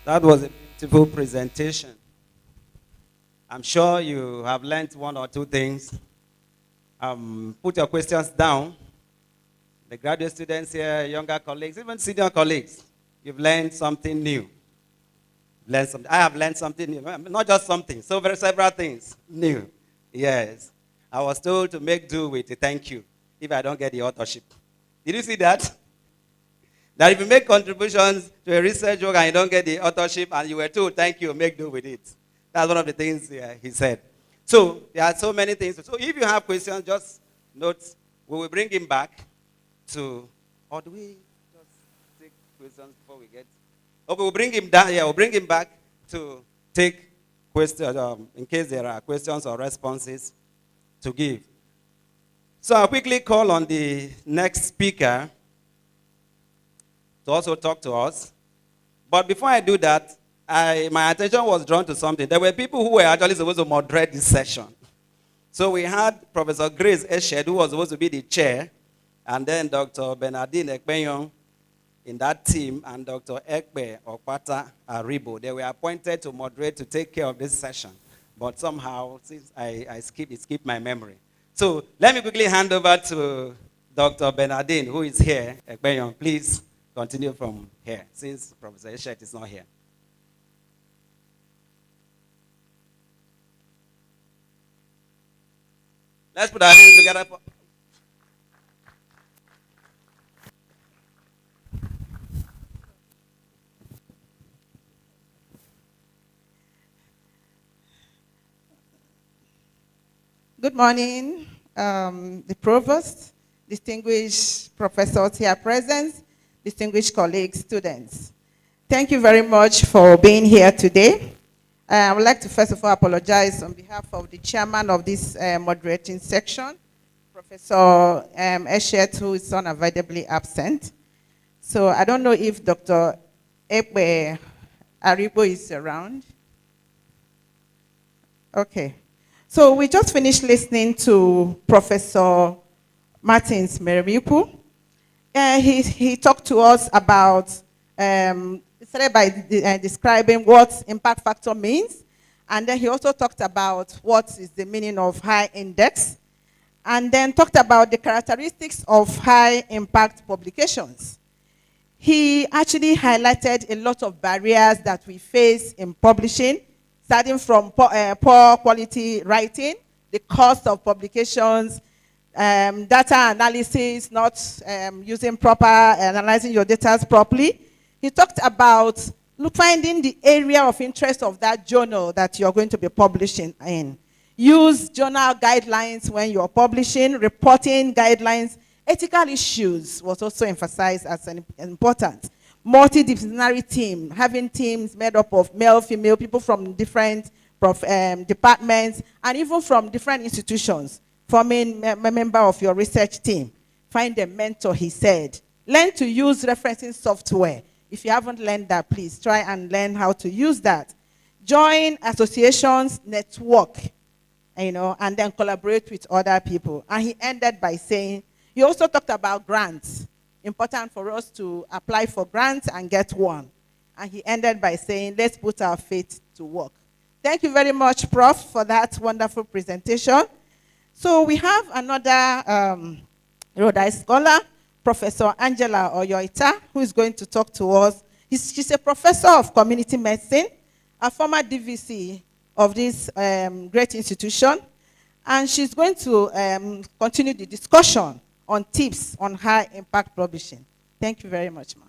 That was a beautiful presentation. I'm sure you have learned one or two things. Put your questions down. The graduate students here, younger colleagues, even senior colleagues, you've learned something new. I have learned something new. Not just something, several things new. Yes. I was told to make do with a thank you if I don't get the authorship. Did you see that? That if you make contributions to a research work and you don't get the authorship and you were told thank you, make do with it. That's one of the things he said. So there are so many things. So if you have questions, just note. We will bring him back to, or do we just take questions before we get? Okay, we'll bring him down. Yeah, we'll bring him back to take questions in case there are questions or responses to give. So I'll quickly call on the next speaker to also talk to us. But before I do that, my attention was drawn to something. There were people who were actually supposed to moderate this session. So we had Professor Grace Eshed, who was supposed to be the chair, and then Dr. Bernardine Ekpenyong in that team, and Dr. Ekpe Okpata Aribo. They were appointed to moderate, to take care of this session. But somehow, since it skipped my memory. So let me quickly hand over to Dr. Bernardine, who is here. Ekpenyong, please continue from here, since Professor Eshed is not here. Let's put our hands together for... Good morning, the provost, distinguished professors here present, distinguished colleagues, students. Thank you very much for being here today. I would like to first of all apologize on behalf of the chairman of this moderating section, Professor Eshed, who is unavoidably absent. So I don't know if Dr. Ekpe Aribo is around. Okay. So we just finished listening to Professor Martins Meremiukwu. He talked to us about, he started by describing what impact factor means. And then he also talked about what is the meaning of high index. And then talked about the characteristics of high impact publications. He actually highlighted a lot of barriers that we face in publishing, starting from poor quality writing, the cost of publications, data analysis, not analyzing your data properly. He talked about finding the area of interest of that journal that you're going to be publishing in. Use journal guidelines when you're publishing, reporting guidelines. Ethical issues was also emphasized as important. Multidisciplinary team, having teams made up of male, female, people from different departments, and even from different institutions, forming a member of your research team. Find a mentor, he said. Learn to use referencing software. If you haven't learned that, please try and learn how to use that. Join associations, network, and then collaborate with other people. And he ended by saying, he also talked about grants. Important for us to apply for grants and get one. And he ended by saying, let's put our faith to work. Thank you very much, Prof, for that wonderful presentation. So we have another Rhode scholar, Professor Angela Oyoita, who is going to talk to us. She's a professor of community medicine, a former DVC of this great institution, and she's going to continue the discussion on tips on high impact publishing. Thank you very much, ma'am.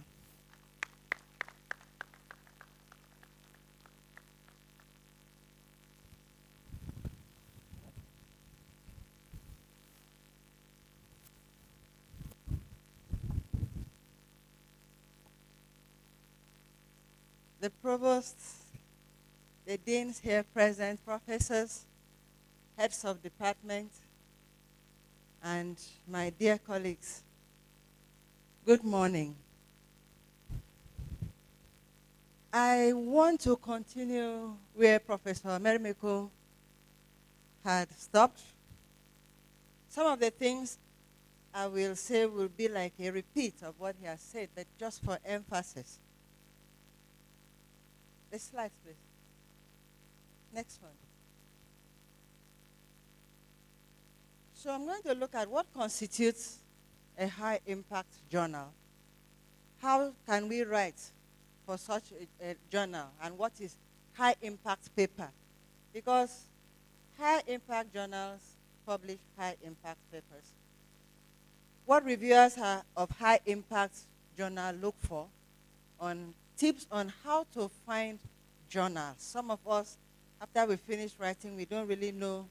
The provosts, the deans here present, professors, heads of department, and my dear colleagues, good morning. I want to continue where Professor Meremiku had stopped. Some of the things I will say will be like a repeat of what he has said, but just for emphasis. The slides, please. Next one. So I'm going to look at what constitutes a high-impact journal. How can we write for such a journal, and what is high-impact paper? Because high-impact journals publish high-impact papers. What reviewers of high-impact journal look for on tips on how to find journals. Some of us, after we finish writing, we don't really know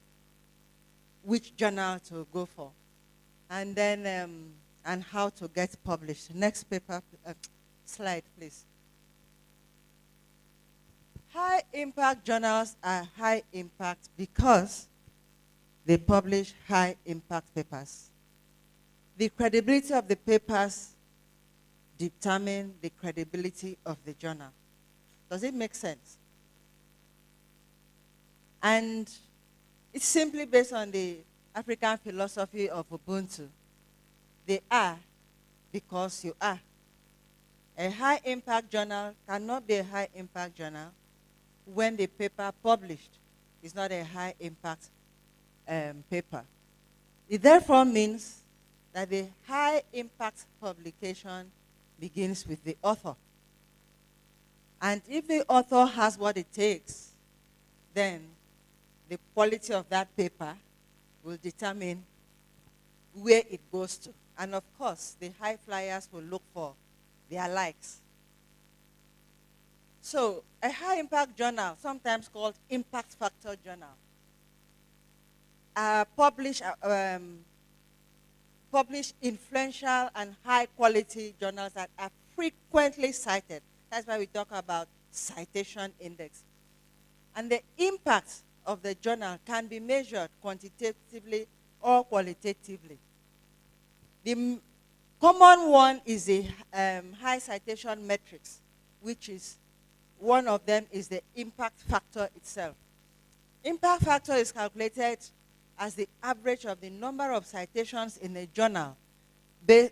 which journal to go for. And then, and how to get published. Next paper, slide, please. High impact journals are high impact because they publish high impact papers. The credibility of the papers determine the credibility of the journal. Does it make sense? And it's simply based on the African philosophy of Ubuntu. They are because you are. A high-impact journal cannot be a high-impact journal when the paper published is not a high-impact paper. It therefore means that the high-impact publication begins with the author. And if the author has what it takes, then the quality of that paper will determine where it goes to. And of course, the high flyers will look for their likes. So a high impact journal, sometimes called impact factor journal, publish influential and high quality journals that are frequently cited. That's why we talk about citation index. And the impact of the journal can be measured quantitatively or qualitatively. The common one is the high citation metrics, which is one of them is the impact factor itself. Impact factor is calculated as the average of the number of citations in a journal during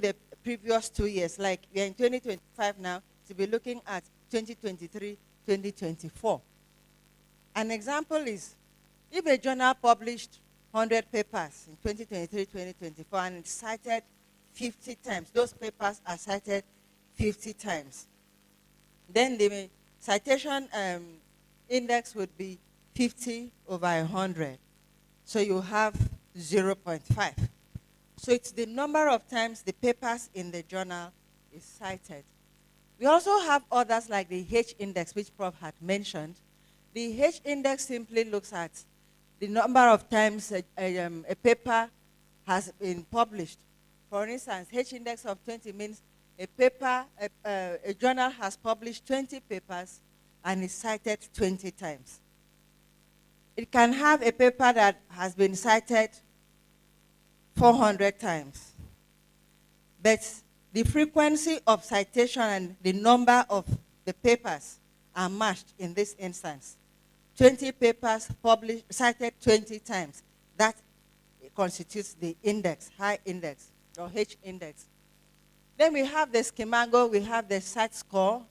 the previous 2 years. Like we are in 2025 now, to be looking at 2023, 2024. An example is, if a journal published 100 papers in 2023, 2024, and it's cited 50 times, those papers are cited 50 times, then the citation index would be 50 over 100. So you have 0.5. So it's the number of times the papers in the journal is cited. We also have others like the H index, which Prof had mentioned. The H index simply looks at the number of times a paper has been published. For instance, H index of 20 means a journal has published 20 papers and is cited 20 times. It can have a paper that has been cited 400 times. But The frequency of citation and the number of the papers are matched in this instance. 20 papers published, cited 20 times. That constitutes the index, high index, or H index. Then we have the Schemago, we have the site score.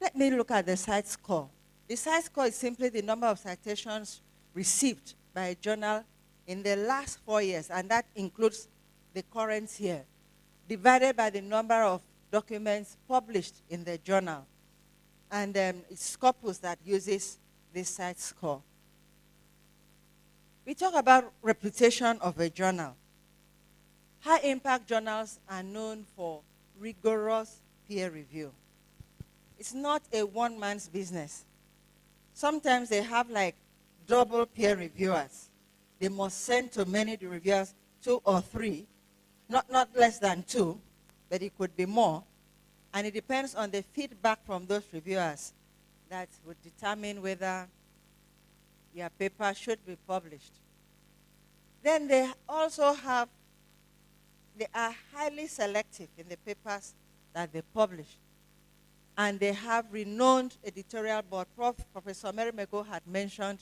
Let me look at the site score. The site score is simply the number of citations received by a journal in the last 4 years, and that includes the current year, divided by the number of documents published in the journal. And it's Scopus that uses this site score. We talk about reputation of a journal. High-impact journals are known for rigorous peer review. It's not a one-man's business. Sometimes they have like double peer reviewers. They must send to many reviewers, 2 or 3, not less than 2, but it could be more. And it depends on the feedback from those reviewers that would determine whether your paper should be published. Then they also have, they are highly selective in the papers that they publish. And they have renowned editorial board. Professor Meremeko had mentioned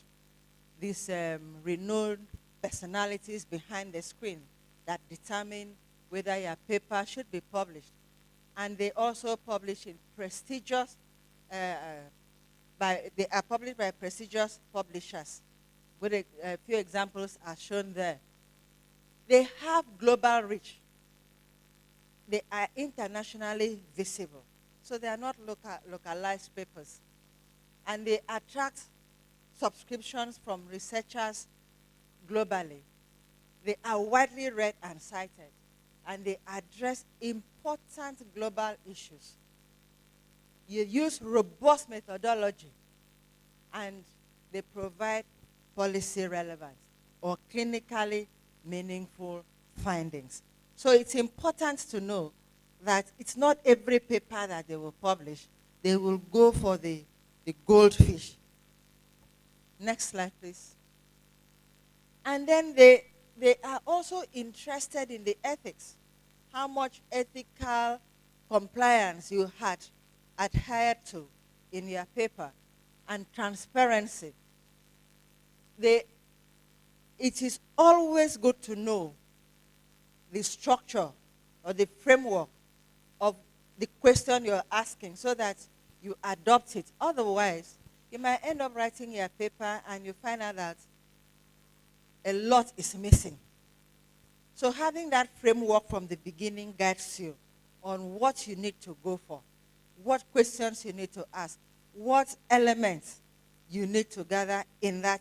these renowned personalities behind the screen that determine whether your paper should be published. And they also publish in prestigious, they are published by prestigious publishers. With a few examples are shown there. They have global reach. They are internationally visible. So they are not localized papers. And they attract subscriptions from researchers globally. They are widely read and cited. And they address important global issues. You use robust methodology, and they provide policy relevance or clinically meaningful findings. So it's important to know that it's not every paper that they will publish. They will go for the goldfish. Next slide, please. And then they are also interested in the ethics, how much ethical compliance you had adhered to in your paper, and transparency. It is always good to know the structure or the framework of the question you're asking so that you adopt it. Otherwise, you might end up writing your paper and you find out that a lot is missing. So having that framework from the beginning guides you on what you need to go for, what questions you need to ask, what elements you need to gather in that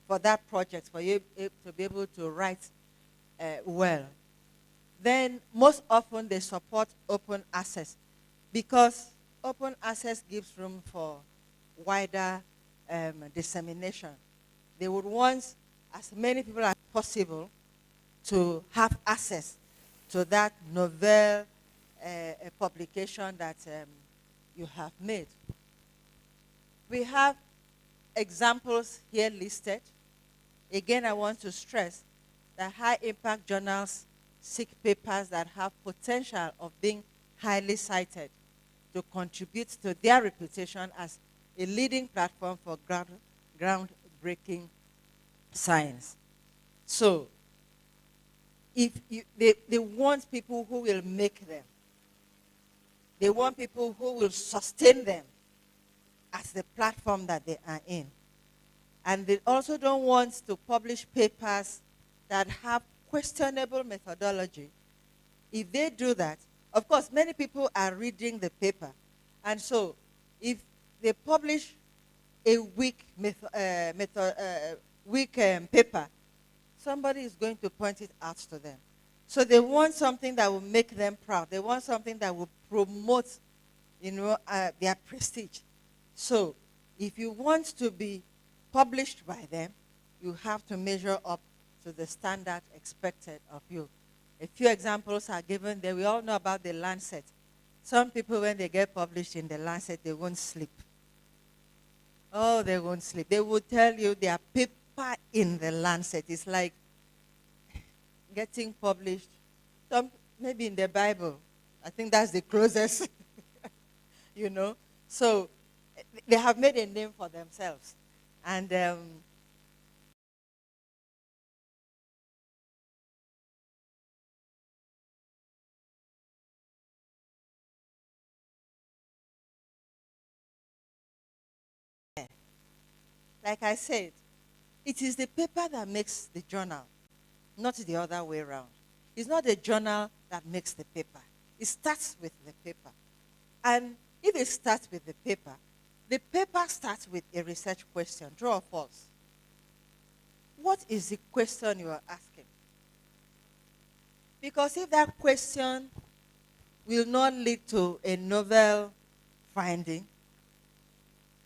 for that project, for you to be able to write well. Then most often they support open access, because open access gives room for wider dissemination. They would want as many people as possible to have access to that novel publication that you have made. We have examples here listed. Again, I want to stress that high-impact journals seek papers that have potential of being highly cited to contribute to their reputation as a leading platform for groundbreaking science. So, they want people who will make them. They want people who will sustain them as the platform that they are in. And they also don't want to publish papers that have questionable methodology. If they do that, of course, many people are reading the paper. And so, if they publish a weak paper, somebody is going to point it out to them. So they want something that will make them proud. They want something that will promote, their prestige. So if you want to be published by them, you have to measure up to the standard expected of you. A few examples are given there. We all know about the Lancet. Some people, when they get published in the Lancet, they won't sleep. Oh, they won't sleep. They will tell you their paper in the Lancet is like getting published, maybe in the Bible, I think that's the closest, you know. So they have made a name for themselves. And like I said, it is the paper that makes the journal, not the other way around. It's not the journal that makes the paper. It starts with the paper. And if it starts with the paper starts with a research question, true or false? What is the question you are asking? Because if that question will not lead to a novel finding,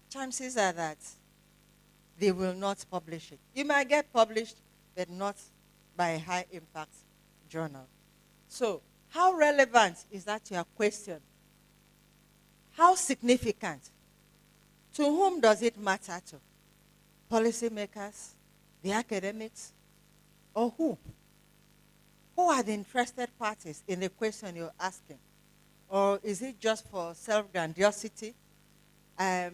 chances are that they will not publish it. You might get published, but not by a high impact journal. So, how relevant is that your question? How significant? To whom does it matter to? Policymakers, the academics, or who? Who are the interested parties in the question you're asking? Or is it just for self-grandiosity? I've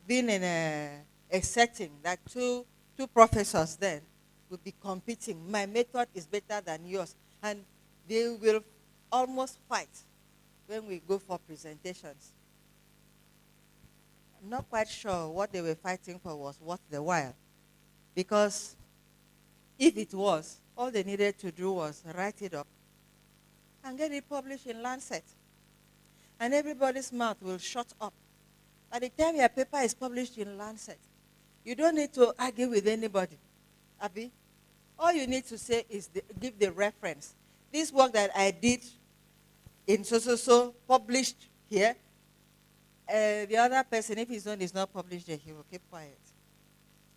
been in a setting that two professors then will be competing. My method is better than yours. And they will almost fight when we go for presentations. I'm not quite sure what they were fighting for was worth the while. Because if it was, all they needed to do was write it up and get it published in Lancet. And everybody's mouth will shut up. By the time your paper is published in Lancet, you don't need to argue with anybody. Abi? All you need to say is give the reference. This work that I did in so, published here, the other person, if his own is not published there, he will keep quiet.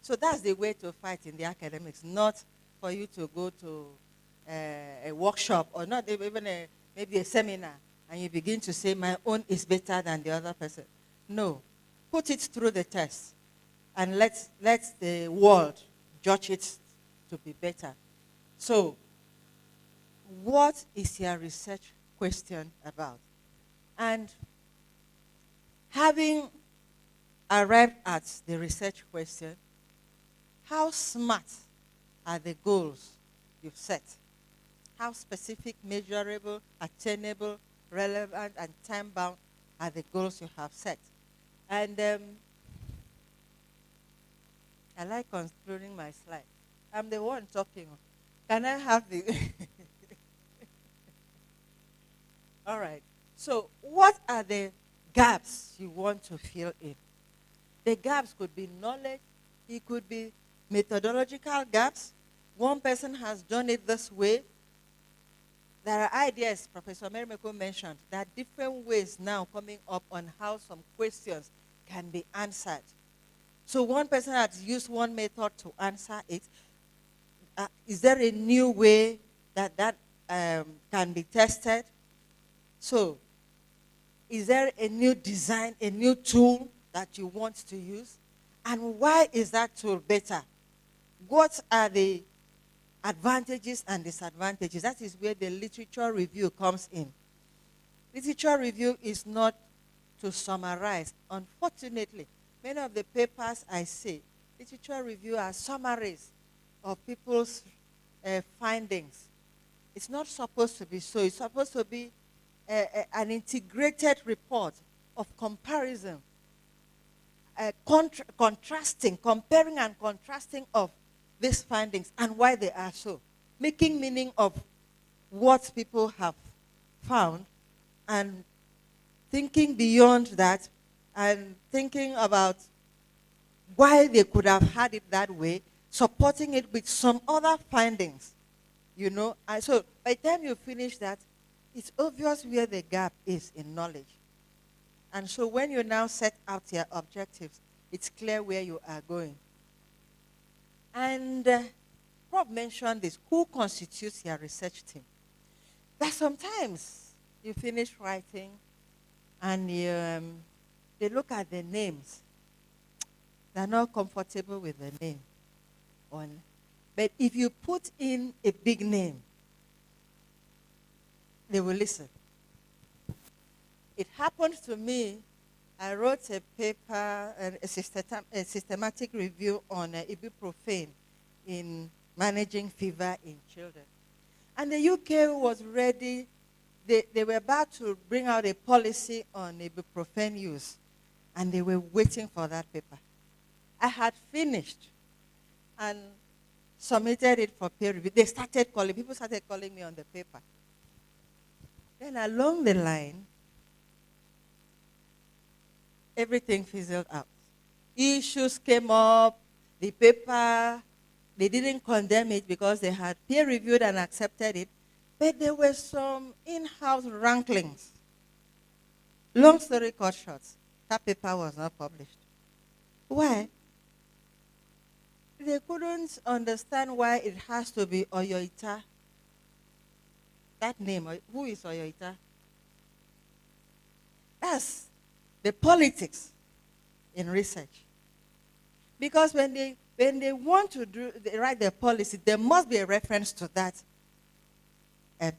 So that's the way to fight in the academics, not for you to go to a workshop or not even maybe a seminar and you begin to say, my own is better than the other person. No. Put it through the test and let the world judge it to be better. So, what is your research question about? And having arrived at the research question, how smart are the goals you've set? How specific, measurable, attainable, relevant, and time-bound are the goals you have set? And I like concluding my slide. I'm the one talking. Can I have the... All right. So what are the gaps you want to fill in? The gaps could be knowledge. It could be methodological gaps. One person has done it this way. There are ideas, Professor Merimeko mentioned, there are different ways now coming up on how some questions can be answered. So one person has used one method to answer it. Is there a new way that can be tested? So is there a new design, a new tool that you want to use? And why is that tool better? What are the advantages and disadvantages? That is where the literature review comes in. Literature review is not to summarize. Unfortunately, many of the papers I see, literature review are summaries of people's findings. It's not supposed to be so. It's supposed to be an integrated report of comparison, comparing and contrasting of these findings and why they are so, making meaning of what people have found and thinking beyond that and thinking about why they could have had it that way, supporting it with some other findings, you know. And so by the time you finish that, it's obvious where the gap is in knowledge. And so when you now set out your objectives, it's clear where you are going. And Prof mentioned this, who constitutes your research team? That sometimes you finish writing and they look at the names. They're not comfortable with the name. But if you put in a big name, they will listen. It happened to me. I wrote a paper, a systematic review on ibuprofen in managing fever in children. And the UK was ready. They were about to bring out a policy on ibuprofen use, and they were waiting for that paper. I had finished and submitted it for peer review. People started calling me on the paper. Then along the line, everything fizzled out. Issues came up, the paper, they didn't condemn it because they had peer reviewed and accepted it, but there were some in-house ranklings. Long story cut short, that paper was not published. Why? They couldn't understand why it has to be Oyoita. That name, who is Oyoita? That's the politics in research. Because when they want to write their policy, there must be a reference to that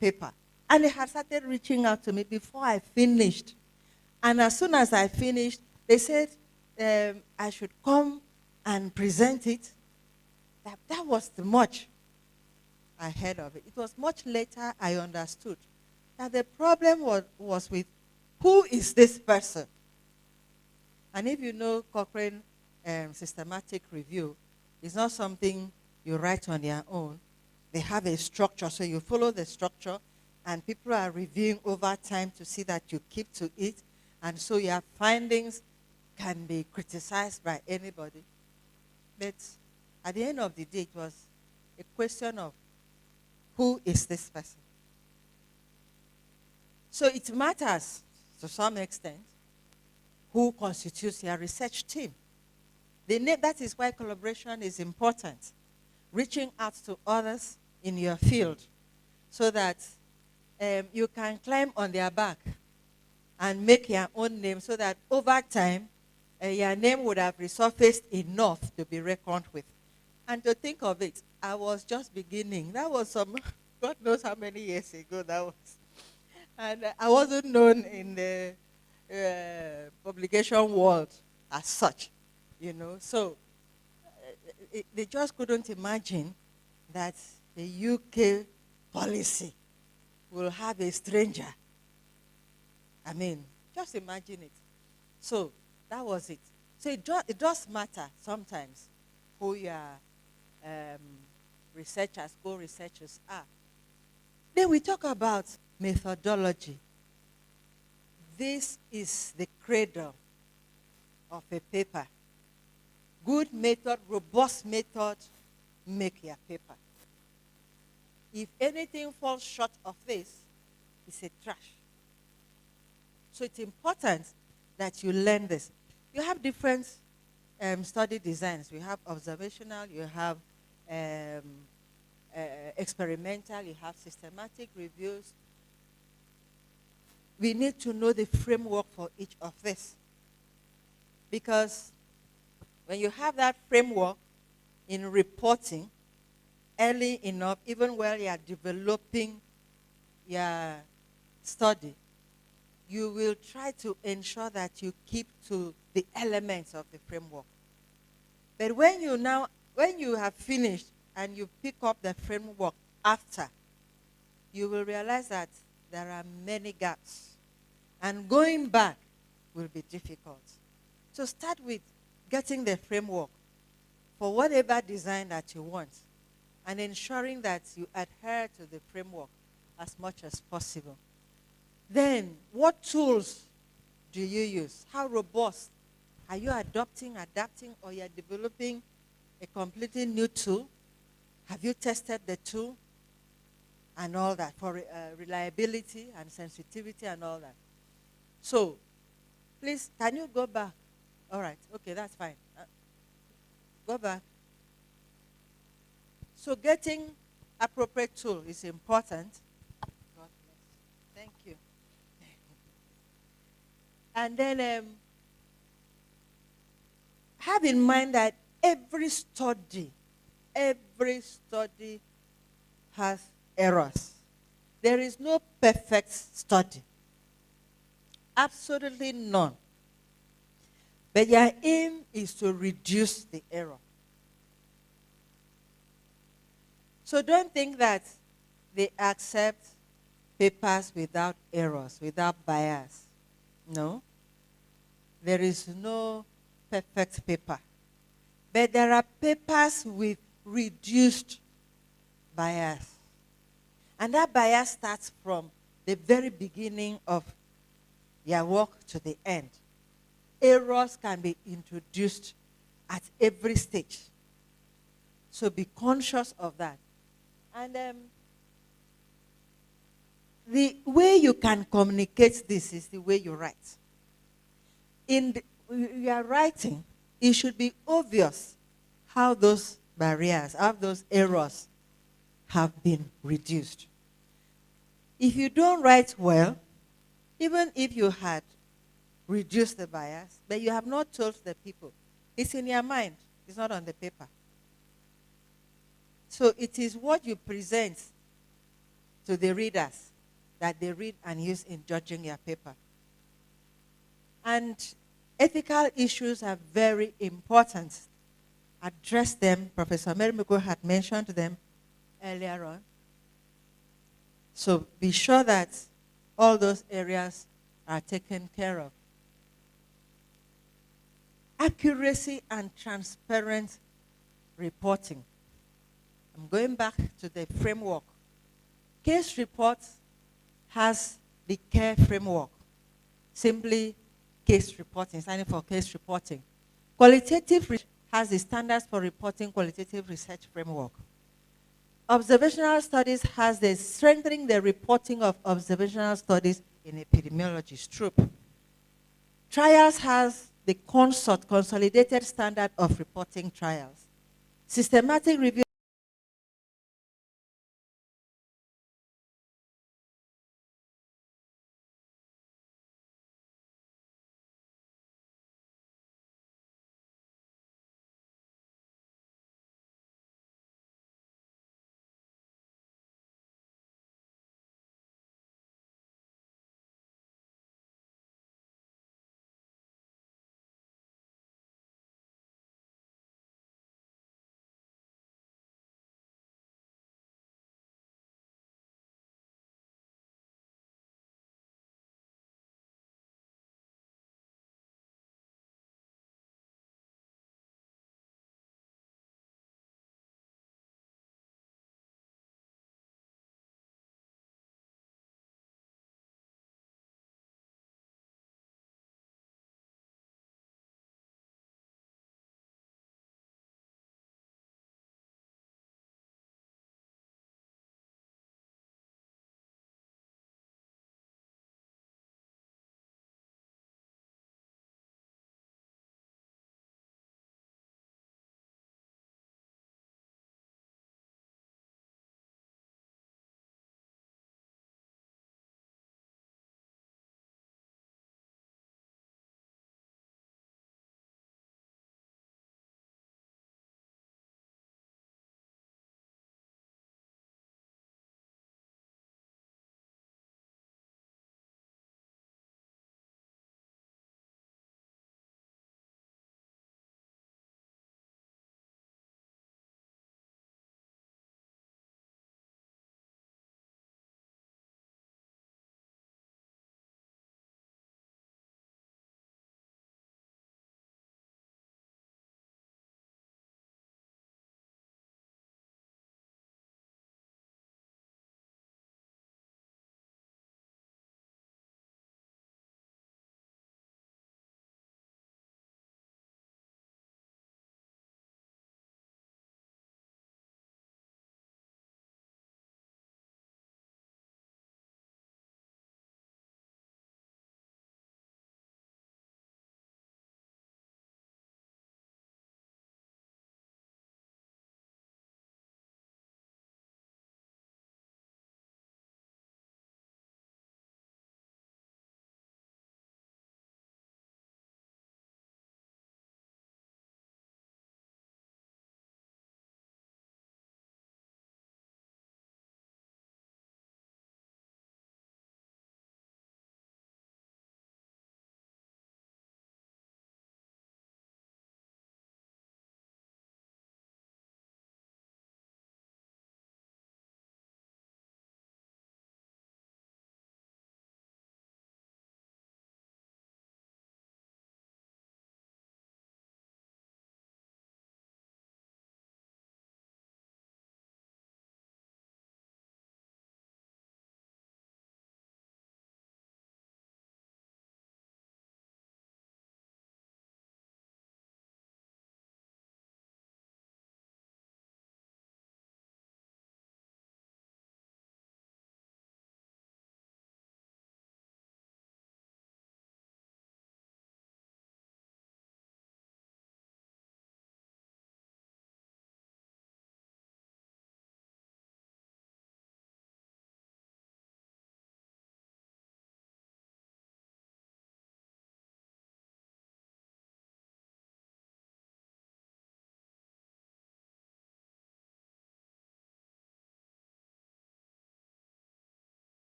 paper. And they had started reaching out to me before I finished. And as soon as I finished, they said I should come and present it. That was the much I heard of it. It was much later I understood that the problem was with who is this person. And if you know Cochrane systematic review, it's not something you write on your own. They have a structure, so you follow the structure, and people are reviewing over time to see that you keep to it, and so your findings can be criticized by anybody. But at the end of the day, it was a question of who is this person. So it matters to some extent who constitutes your research team. That is why collaboration is important. Reaching out to others in your field so that you can climb on their back and make your own name so that over time, your name would have resurfaced enough to be reckoned with. And to think of it, I was just beginning. That was God knows how many years ago that was. And I wasn't known in the publication world as such, So they just couldn't imagine that the UK policy will have a stranger. I mean, just imagine it. So that was it. So it does matter sometimes who your researchers, co-researchers are. Then we talk about methodology. This is the cradle of a paper. Good method, robust method, make your paper. If anything falls short of this, it's a trash. So it's important that you learn this. You have different study designs. You have observational, you have experimental, you have systematic reviews. We need to know the framework for each of this. Because when you have that framework in reporting early enough, even while you are developing your study, you will try to ensure that you keep to the elements of the framework. But when you have finished and you pick up the framework after, you will realize that there are many gaps. And going back will be difficult. So start with getting the framework for whatever design that you want and ensuring that you adhere to the framework as much as possible. Then, what tools do you use? How robust? Are you adapting, or you're developing a completely new tool? Have you tested the tool and all that for reliability and sensitivity and all that? So, please, can you go back? All right, okay, that's fine. Go back. So getting appropriate tool is important. God bless. Thank you. And then have in mind that every study has errors. There is no perfect study. Absolutely none. But your aim is to reduce the error. So don't think that they accept papers without errors, without bias. No. There is no perfect paper. But there are papers with reduced bias. And that bias starts from the very beginning of your work to the end. Errors can be introduced at every stage. So be conscious of that. And the way you can communicate this is the way you write. In your writing, it should be obvious how those barriers, how those errors have been reduced. If you don't write well, even if you had reduced the bias, but you have not told the people, it's in your mind, it's not on the paper. So it is what you present to the readers that they read and use in judging your paper. And ethical issues are very important. Address them. Professor Merimiko had mentioned them earlier on. So be sure that all those areas are taken care of. Accuracy and transparent reporting. I'm going back to the framework. Case report has the CARE framework. Simply case reporting, standing for case reporting. Qualitative research has the standards for reporting qualitative research framework. Observational studies has the strengthening the reporting of observational studies in epidemiology, STROOP. Trials has the consolidated standard of reporting trials. Systematic review